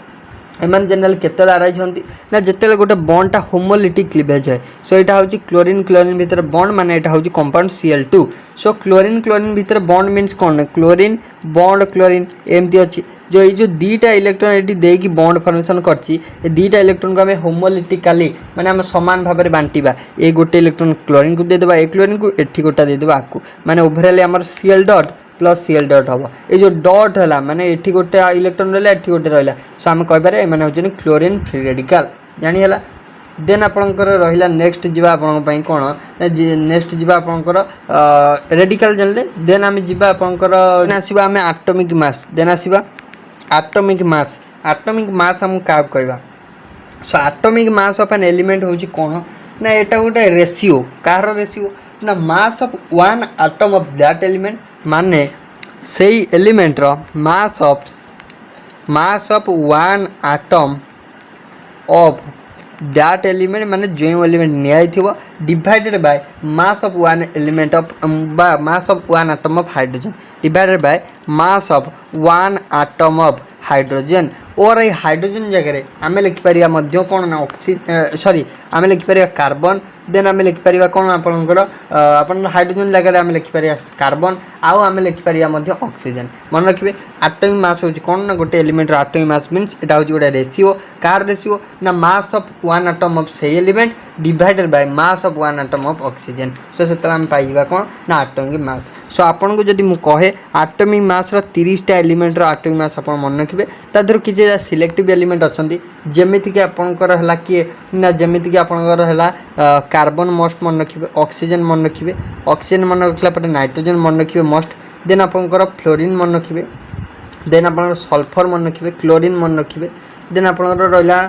A: एम जेनराल केत अराइज होती ना जिते गोटे बॉन्डटा होमोलिटिक क्लीवेज है सो यहाँ हूँ क्लोरीन क्लोरीन भितर बॉन्ड माने यहाँ हूँ compound Cl2 so chlorine chlorine भितर बॉन्ड मीन्स कौन क्लोरीन बॉन्ड क्लोरीन एमती अच्छी जो ये दुईटा इलेक्ट्रॉन ये देकी बॉन्ड फॉर्मेशन करची दुईटा इलेक्ट्रॉन को आम होमोलिटिकाली माने आम सामान भाव में बांटा ये गोटे इलेक्ट्रॉन क्लोरीन को देदेबा ए क्लोरीन को एठी गोटा देदेबा आकु माने ओवरऑल आम Cl dot plus Cl dot हम ये जो डॉट है माने एठी गोटे इलेक्ट्रॉन रहा एठी गोटे रहा सो आम कहीपर मैंने हूँ क्लोरीन फ्री रेडिकल जानीला देन आपणकर रहा नेक्स्ट जीवा आपण कौन नेक्स्ट जीवा आपणकर रेडिकल जानले देन आम जीवा आपणकर आसवा आम एटॉमिक मास देन आसवा एटॉमिक मास हम क्या कहवा so atomic mass of an element हूँ कौन ना यहाँ गोटे रेशियो कार रेशियो ना mass of one atom of that element माने से एलिमेंट रो mass of one atom of that element माने जो एलिमेंट निया divided by mass of one element of mass of one atom of hydrogen divided by mass of one atom of hydrogen और ये hydrogen जगह आम लिखिपर कौन ना सॉरी आम लिखिपर कार्बन देन आम लिखिपर कौन आपंकर हाइड्रोजन जगह आम लिखिपर कार्बन आउ आम लिखिपर ऑक्सीजन मन रखिए एटॉमिक मास हूँ कौन ना गोटे एलिमेंट एटॉमिक मास मीन्स यहाँ हूँ गोटे रेशियो कार रेशियो ना mass of one atom of से element divided by mass of one atom of oxygen so से आम पाइबा कौन ना एटॉमिक मास सो आपन को जदि मु कहे एटॉमिक मास रो 30टा एलिमेंट रो एटॉमिक मास आपन मन रखिबे तादर किछि सिलेक्टिव एलिमेंट अछंती जेमिति कि आपनकर हला कि ना जेमिति कि आपनकर हला कार्बन मोस्ट मन रखिबे ऑक्सीजन मन रखिबे ऑक्सीजन मन रखला पर नाइट्रोजन मन रखिबे मोस्ट देन आपनकर फ्लोरीन मन रखिबे देन आपनकर सल्फर मन रखिबे क्लोरीन मन रखिबे देन आपनकर रहला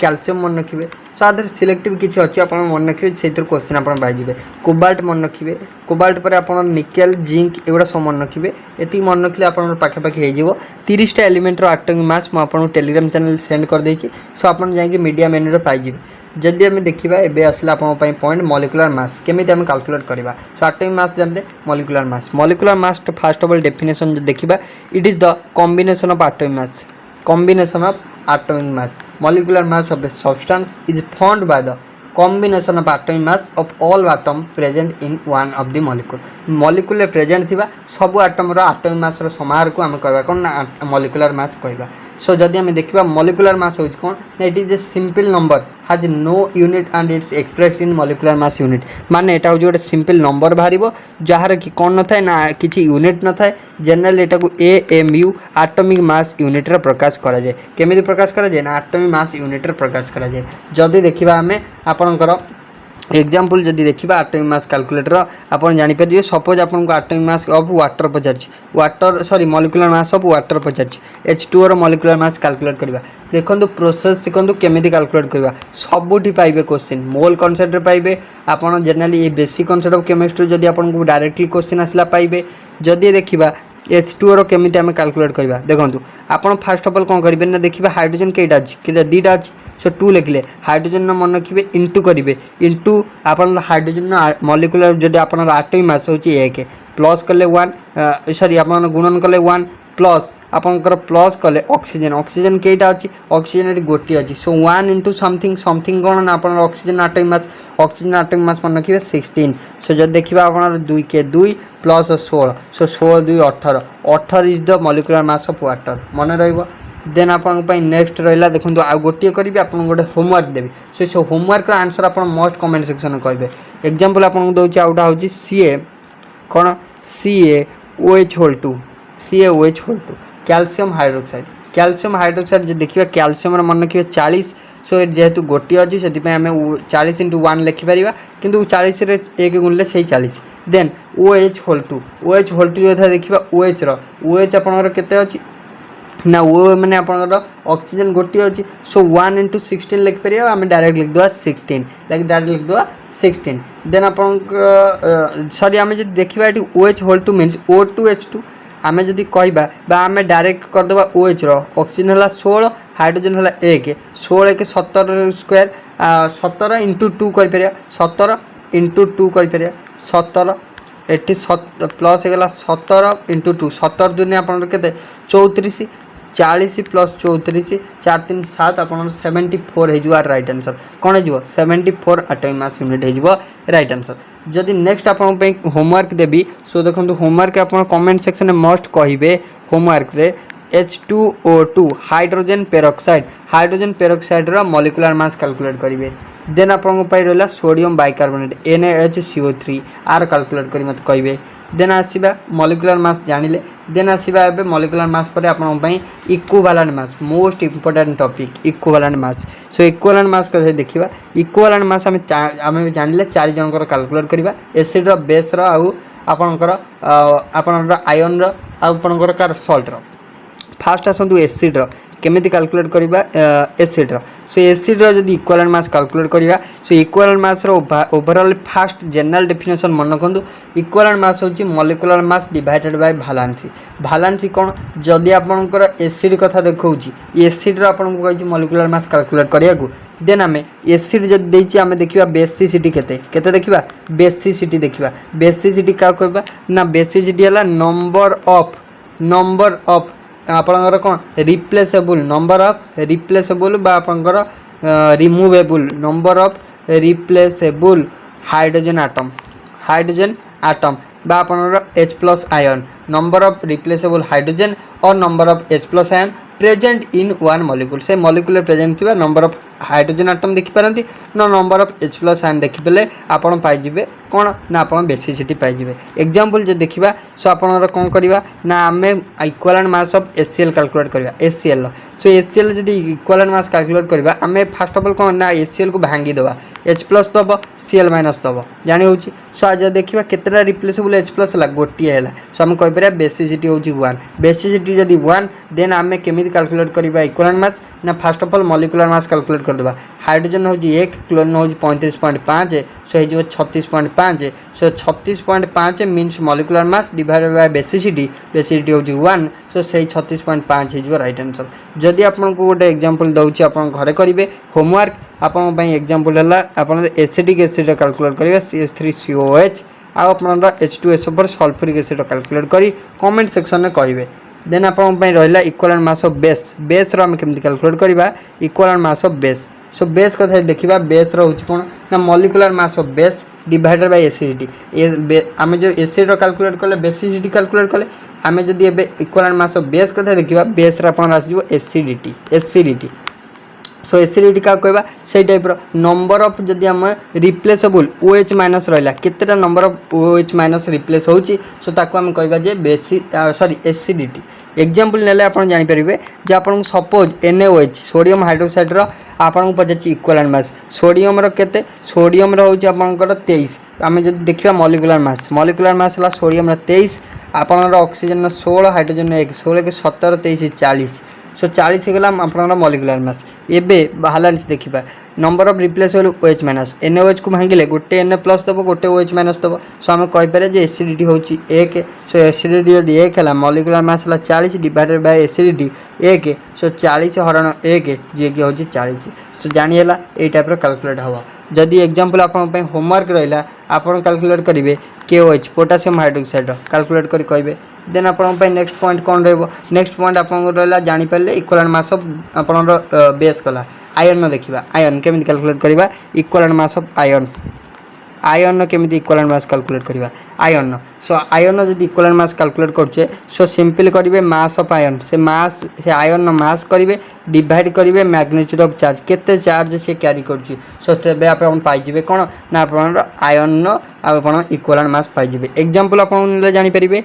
A: कैल्शियम मन रखिबे सो आदर सिलेक्टिव किसी अच्छी आप मन रखिए से क्वेश्चन आप पाइबे कोबाल्ट मन रखिए कोबाल्ट पर आप निकेल जिंक एगुड़ा सब मन रखिए ये मन रखिले आप पाखापाखि हो 30टा एलिमेंट एटॉमिक मास मुझे टेलीग्राम चैनल सेंड कर देछि सो आप जाकि मीडिया मेन्यू पाइबे जदि आम देखा एवं आसला आप पॉइंट मॉलिक्यूलर मास केमी आम कैलकुलेट करवा सो एटॉमिक मास जानते molecular mass first of all definition देखा it is the combination of atomic mass combination of atomic mass molecular mass of a substance is formed by the combination of atomic mass of all atom present in one of the molecule present थिबा सब atom रो atomic mass रो समाहार को हम कहबा कोन molecular mass कहबा सो जदि हम देखिबा molecular mass होज कोन it is a simple number has no unit and it's expressed in molecular mass unit माने एटा होज गोटे सिंपल नंबर बाहरिबो जहार कि कोन न थाए ना किछि यूनिट न थाए जनरल एटा को AMU एटॉमिक मास यूनिट रे प्रकाश करा जाय केमिति प्रकाश करा जाय ना एटॉमिक मास यूनिट रे प्रकाश करा जाय जदि देखिबा हमें आपनकर एग्जाम्पल जदि देखा एटॉमिक मास कैलकुलेटर आप जापर सपोज आपको एटॉमिक मास ऑफ वाटर पचार water sorry molecular mass of water पचार H2O रो मॉलिक्यूलर मास कैलकुलेट करवा देखो प्रोसेस शिखु केमी कैलकुलेट करवा सबुठी पाइबे क्वेश्चन मोल कनसेप्ट पाइबे आप जनरली ये बेसिक कनसेप्ट ऑफ केमिस्ट्री जदि आपको डायरेक्टली क्वेश्चन आसला पाइबे जदि देखा H2O रो केमिति आम कैलकुलेट करवा देखो आप फर्स्ट ऑफ ऑल कौन करेंगे ना देखिए हाइड्रोजन कईटा अच्छी दुईटा अच्छी सो 2 लिखिले हाइड्रोजन मन रखिए इंटू करेंगे इंटू आप हाइड्रोजन मॉलिक्यूलर जो आप एटॉमिक मास हूँ 1 प्लस कले 1 सॉरी आप गुणन कले 1 प्लस आपंकर प्लस कले ऑक्सीजन कईटा अच्छी ऑक्सीजन ये गोटे अच्छी सो 1 इंटू समथिंग समथिंग कौन ना आप ऑक्सीजन एटॉमिक मास मन रखिए 16 सो जब देखिए आप 2 के 2 plus 16 so 16 2 18 is the molecular mass of water मन रहिबो देन आपन नेक्स्ट रहा देखो आ गोटे करेंगे आप गोटे होमवर्क देवी सो होमवर्क आंसर आप मस्ट कमेंट सेक्शन में कहे एग्जांपल आपको दूसरी आउटा हूँ CA कौन CaOH2 कैल्शियम हाइड्रोक्साइड जो देखिए कैल्शियम मन रखिए 40 सो जेहेतु गोटे अच्छी से आम 40 × 1 लिखिपर कि 40 1 गुणिले से 40 देन OH2 जो देखिए OH आपंकर केते अच्छी ना ओ मैंने आप ऑक्सीजन गोटे अच्छी सो 1 × 16 लिखिपर आम डायरेक्ट लिखिदेवा 16 लाइक डायरेक्ट लिखिदेवा 16 देन आप सॉरी आम जो देखा ये OH whole two means O2H2 आम जदि कहवा आम डायरेक्ट करदे OH ऑक्सीजन है 16 हाइड्रोजन है 1 16 1 17 स्क्वायर 17 × 2 कर 17 × 2 कर 17 एटी प्लस होगा 17 × 2 17 दुनिया आप 34 40 प्लस 34 4 3 7 आप 74 हो राइट आंसर कौन हो 74 एटॉमिक मास यूनिट हो राइट आंसर जदि नेक्स्ट आप होमवर्क देवी सो देखो होमवर्क आप कमेंट सेक्शन में मस्ट कहे होमवर्क रे H2O2 हाइड्रोजन पेरोक्साइड रो मॉलिक्यूलर मास कैलकुलेट करेंगे देन आप रहा sodium bicarbonate NaHCO3 are calculate कर मत कहे देन आसवा मॉलिक्यूलर मास जानिले देन आसवा ए मॉलिक्यूलर मास पर आप equivalent mass most important topic equivalent mass so equivalent mass कथा देखा इक्विवेलेंट मास आम जानिले 4 जनकर कैलकुलेट करवा एसिड रो बेस रो आपणकर आयन रो आपणकर कार सल्ट रो फास्ट आसतु एसिड रो केमिति कैलकुलेट करवा एसिड रो सो एसिड रो जदि इक्विवेलेंट मास कैलकुलेट करवा सो इक्विवेलेंट मास रो ओवरऑल फास्ट जनरल डेफिनेशन मन रखु इक्विवेलेंट मास होची मॉलिक्यूलर मास डिवाइडेड बाय भालांसी कौन जदि आपनकर एसिड कथा देखौची एसिड रो आपन को कहि मॉलिक्यूलर मास कैलकुलेट करिया को देन आम एसिड जदि देछि आम देखिबा बेसिसिटी केते देखिबा बेसिसिटी देखिबा बेसिसिटी का कहबा ना बेसिसिटी हला नंबर ऑफ आपणकर कौन रिप्लेसेबल नंबर ऑफ रिप्लेसेबल बा आपणकर removable number of replaceable hydrogen atom बा आपणकर H+ ion number of replaceable hydrogen और number of H+ ion present in one molecule से मॉलिक्यूल प्रेजेंट थी नंबर ऑफ हाइड्रोजन आटम देखिपारती ना नंबर ऑफ H+ आयन देखिले आपन पाइबे कौन ना आप बेसिसिटी पाइबे एग्जांपल जो देखा सो आप कौन करवा ना आम equivalent mass of HCl calculate करवा HCl सो HCl जब इक्विवेलेंट मास कैलकुलेट करवा आम फास्ट ऑफ ऑल कौन ना HCl को भांगी देवा H+ दब Cl- दब जानी हो सो आज देखा केतटा रिप्लेसेबल H+ है गोटे है सो आम कहीपर बेसिसिटी हूँ 1 बेसिसिटी जदि 1 देन आम केमी कैलकुलेट करवा इक्विवेलेंट मास ना first of all molecular mass calculate करदेवा हाइड्रोजन हूँ 1 क्लोरीन हूँ 35.5 सो हो 36.5 so 36.5 means molecular mass divided by basicity हूँ 1 सो से 36.5 हो राइट आंसर जदि आपको गोटे एग्जांपल दूसरी आप घरे करेंगे होमवर्क आपन एग्जांपल है आप एसिडिक एसिड कैलकुलेट करेंगे CH3COH आप H2SO पर सल्फ्यूरिक एसिड कैलकुलेट करी कमेंट सेक्शन में कहे देन आप रहा इक्विवेलेंट मास ऑफ बेस आम केमती कैलकुलेट करवा equivalent mass of base so base कथा देखा बेस रोच कौन ना molecular mass of base divided by acidity आम जो एसिड कैलकुलेट कले बेसिसिटी कैलकुलेट कले आम जदि इक्विवेलेंट मास ऑफ बेस कथा देखा बेस आसो एसिडिटी सो एसिडिटी क्या कहवा से टाइप नंबर ऑफ जदि आम रिप्लेसेबल OH- रहा केतेटा नंबर ऑफ OH- रिप्लेस होची सो ताको आम कहवा जे बेसी सॉरी एसिडिटी एग्जांपल नेले आप जानीपर जे आप सपोज NaOH सोडियम हाइड्रोक्साइड आपको पचार इक्विवेलेंट मास सोडियम केते सोडियम हूँ आपंकर 23 आम जब देखा मॉलिक्यूलर मास है सोडियम 23 आपंकर ऑक्सीजन 16 हाइड्रोजन 1 16 के 17 23 40 सो 40 होगा आपंकर मॉलिक्यूलर मास एबे बैलेंस देखा number of replaceable OH- NaOH को भांगिले गोटे Na+ दब गोटे OH- दब सो आम कहीपर एसिडिटी हूँ 1 सो एसिडिटी जब 1 है मॉलिक्यूलर मास है 40 डिवाइडेड बाय एसिडिटी 1 सो 40 हरण 1 जी कि हूँ 40 सो जानीला ये टाइप कैलकुलेट हम जदि एग्जांपल आप होमवर्क रहा आप कैलकुलेट करेंगे KOH पोटासियम हाइड्रोक्साइड कैलकुलेट कर कहे देन आप नेक्स्ट पॉइंट कौन नेक्स्ट पॉइंट आप रहा जानीपारे इक्विवेलेंट मास ऑफ आप बेस कला आयन देखा आयन केमी कैलकुलेट करवा इक्विवेलेंट मास ऑफ आयन केमी इक्विवेलेंट मास कैलकुलेट करवा आयन सो आयन जब इक्विवेलेंट मास कैलकुलेट करुचे सो सिंपल करेंगे मास ऑफ आयन से आयन मास करेंगे डिवाइड करेंगे मैग्नीट्यूड ऑफ चार्ज केते चार्ज से क्यारी करुच्ची सो तेज आप पाइबे कौन ना आप आयन आप इक्विवेलेंट मास पाइबे एग्जांपल आप जानीपर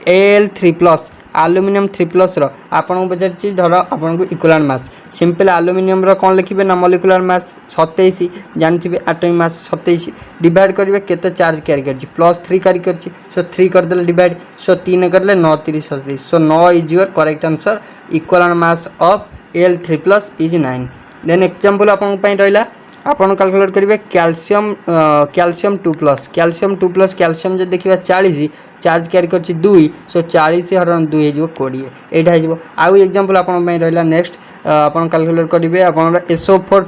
A: Al3+ आलुमिनियम 3+ आपको पचार धर आपको इक्वलेंट मास सिंपल आलुमिनियम कौन लिखिए ना मॉलिक्यूलर मास 27 जानते एटॉमिक मास 27 डिवाइड करेंगे केते चार्ज कैरी कर +3 कैरी कर सो 3 करदे डिवाइड सो 3 करदे 9 30 37 so 9 is your correct answer equivalent mass of Al3+ is 9 then example आपन रहा आपन कैलकुलेट करेंगे कैल्शियम कैल्शियम 2+ कैल्शियम जो देखा 40 चार्ज कैरी कर 2 सो 40 हरण 2 हो 20 यहाँ हो आउ एग्जांपल आपन रहा नेक्स्ट आपन कैलकुलेट करेंगे आपन SO4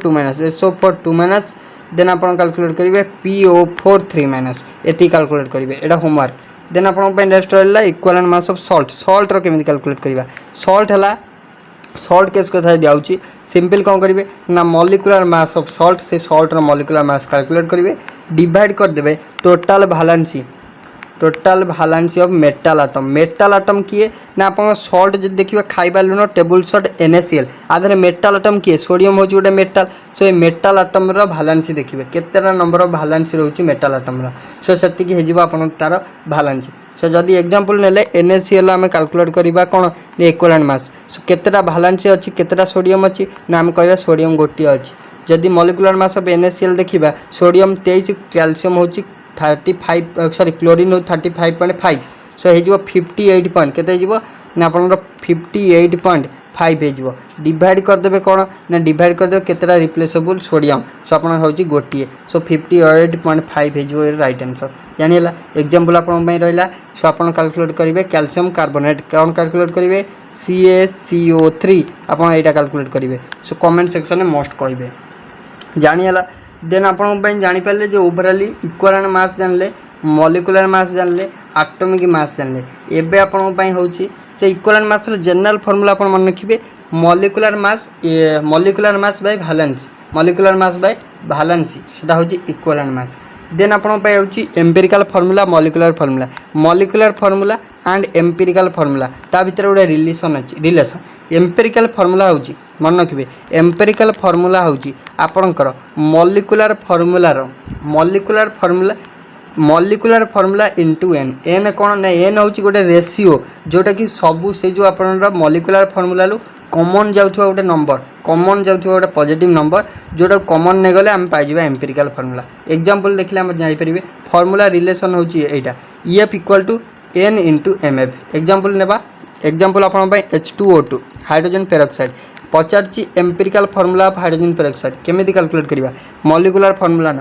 A: 2- देन आपन कैलकुलेट करेंगे PO4 3- एति कैलकुलेट करेंगे एटा होमवर्क देन आपन नेक्स्ट रहा इक्वलेंट मास ऑफ सॉल्ट केमी कैलकुलेट करवा सॉल्ट केस कथा जाऊँगी सिंपल कौन करेंगे ना मॉलिक्यूलर मास ऑफ सॉल्ट से सॉल्ट मॉलिक्यूलर मास कैलकुलेट करेंगे डिवाइड करदे total valency of metal atom किए ना आप सॉल्ट जो देखिए खाइबा लुण टेबुल सॉल्ट NaCl आधे मेटल आटम किए सोडियम हूँ गोटे मेटल सो ये मेटल आटम भालांसी देखिए केतेटा नंबर ऑफ भालांसी रोचे मेटल आटम सो से आप तार भालांसी सो जदि एग्जांपल नेले NaCl आम कैलकुलेट करवा कौन इक्वलेंट मास सो केतेटा भालांसी अच्छी केतेटा सोडियम अच्छी ना आम कह सोडियम गोटे अच्छी जदि मॉलिक्यूलर मास ऑफ NaCl देखा सोडियम 23 कैल्शियम हूँ 35 सॉरी क्लोरीन 35.5 सो हो 58 पॉइंट के ना आप 58.5 हो डिवाइड करदे कौन ना डिवाइड करदे केतेटा रिप्लेसेबल सोडियम सो आप गोटे सो 58.5 हो राइट आंसर जानीला एग्जांपल आपन रहा सो आप कैलकुलेट करेंगे कैल्शियम कार्बोनेट कौन कैलकुलेट करेंगे CaCO3 आप कैलकुलेट करेंगे सो कमेंट सेक्शन में मस्ट कहे जानीला देन आपन जानीपारे जो ओवरऑली इक्वलेंट मास जानले मॉलिक्यूलर मास जानले एटॉमिक मास जानले एबे आपन होची से इक्वलेंट मास रो जनरल फार्मूला आपन मन रखिबे मॉलिक्यूलर मास बाय भालेंसी सेटा होची इक्वलेंट मास देन आपन होची empirical formula and empirical formula ता भीतर गोटे रिलेशन एम्पिरिकल फार्मूला होची मन रखिए एम्पिरिकल फार्मूला होची आपणकर मॉलिक्यूलर फार्मूला इनटू एन कौन ना एन होची गोटे रेशियो जोटा कि सबू से जो आपन मॉलिक्यूलर फार्मूला कॉमन जाउथवा गोटे नंबर कॉमन जाउथवा गोटे पॉजिटिव नंबर जोटा कॉमन नहीं गले आम पाइबा एम्पिरिकल फार्मूला एग्जांपल देखले हम जानि परिबे फार्मूला रिलेशन होची एटा EF equal to N into MF example आपन H2O2 हाइड्रोजन पेरोक्साइड पचारची empirical formula of hydrogen peroxide केमी कैलकुलेट करवा मॉलिक्यूलर फार्मूला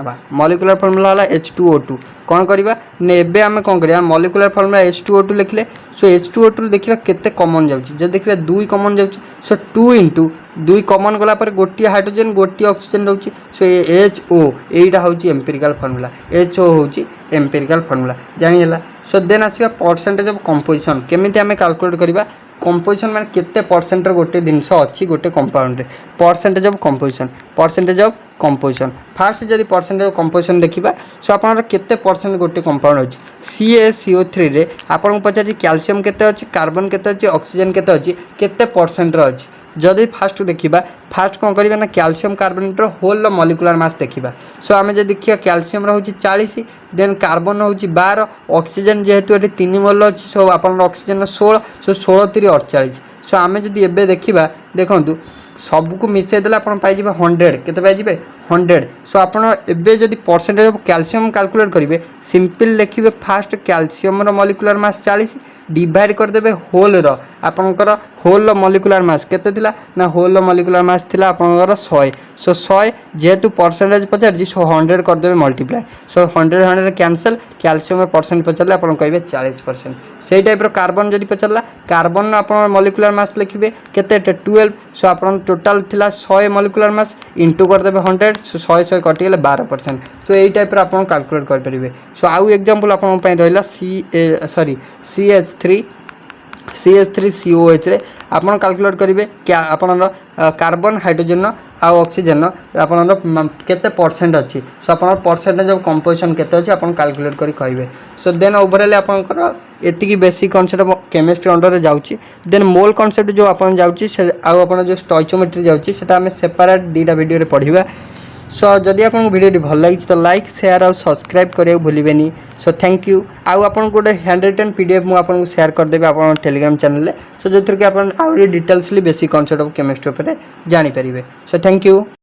A: वाला H2O2 कौन करवा ने एबे आम कौन करवा मॉलिक्यूलर फार्मूला H2O2 लिखले सो H2O2 देखिए केते कॉमन जाउची जो देखिए 2 कॉमन जाउची सो 2 इंटू 2 कॉमन गला पर गोटी हाइड्रोजन गोटी ऑक्सीजन रहउची सो ये HO एटा होची एम्पिरिकल फार्मूला HO होची एम्पिरिकल फार्मूला जानिला सो देन आसीबा परसेंटेज ऑफ कंपोजिशन केमिति आम कैलकुलेट करवा कंपोजिशन माने केते परसेंट गोटे जिनस अच्छी गोटे कंपाउंड रे परसेंटेज ऑफ कंपोजिशन फास्ट जदि परसेंटेज ऑफ कंपोजिशन देखिबा सो आपन केते परसेंट गोटे कंपाउंड अछि CaCO3 रे आपन पचार कैल्शियम केते अछि कार्बन केते अछि ऑक्सीजन केते अछि केते परसेंट रो अछि जदि फास्ट देखिबा फास्ट कौन करबा ना कैल्शियम कार्बोनेट रो होल मॉलिक्यूलर मास देखिबा सो आमे जे देखिया कैल्शियम रहउची 40 देन कार्बन रहउची 12 ऑक्सीजन जेहेतु एटी 3 मोल अछि सो आपन ऑक्सीजन 16 सो 16 3 48 सो आमे जदि एबे देखिबा देखंतु सबको मिसई देला आपन पाइ जिबा 100 केते पाइ जिबे 100 सो आपन एबे जदि परसेंटेज ऑफ कैल्शियम कैलकुलेट करिवे सिंपल लिखिबे फास्ट कैल्शियम रो मॉलिक्यूलर मास 40 डिवाइड करदेबे होल रो आपनकर होल मॉलिक्यूलर मास केते थिला ना होल मॉलिक्यूलर मास थिला आपनकर 100 सो 100 जेहेतु परसेंटेज पचार जी सो 100 करदेबे multiply so 100 cancel calcium percent पचारले आपन कहबे 40% सेही टाइप रो कार्बन जदि पचारला कार्बन आपन मॉलिक्यूलर मास लिखिबे केते 12 सो आपन टोटल थिला 100 मॉलिक्यूलर मास इनटू करदेबे 100 सो 100 कटि गेले 12% सो एही टाइप रो आपन कैलकुलेट कर परिबे सो आउ एग्जांपल आपन पय रहला CH3COH रे आपन कैलकुलेट करेंगे क्या आपन कार्बन हाइड्रोजन आउ ऑक्सीजन आपन केते परसेंट अच्छी सो आपन परसेंटेज ऑफ कंपोजिशन केते अच्छी आपन कैलकुलेट करी कहबे सो देन ओवरऑल आपन एतिकी बेसिक कांसेप्ट केमिस्ट्री अंडर रे जाउची देन मोल कांसेप्ट जो आपन जाउची आउ आपन जो स्टोइचियोमेट्री जाउची सेटा हमें सेपरेट दीटा वीडियो रे पढिबा सो जदि आपको वीडियो भल लगी तो लाइक शेयर और सब्सक्राइब करियो भूलिबेनी। सो थैंक यू। आउ आपन गोटे हैंड रिटन पीडीएफ मु आपन शेयर कर देबे आपन टेलीग्राम चैनल रे। सो जोथर के आपन आउरी डिटेल्सली बेसिक कांसेप्ट ऑफ केमिस्ट्री ऊपर जानि परिबे। So thank you.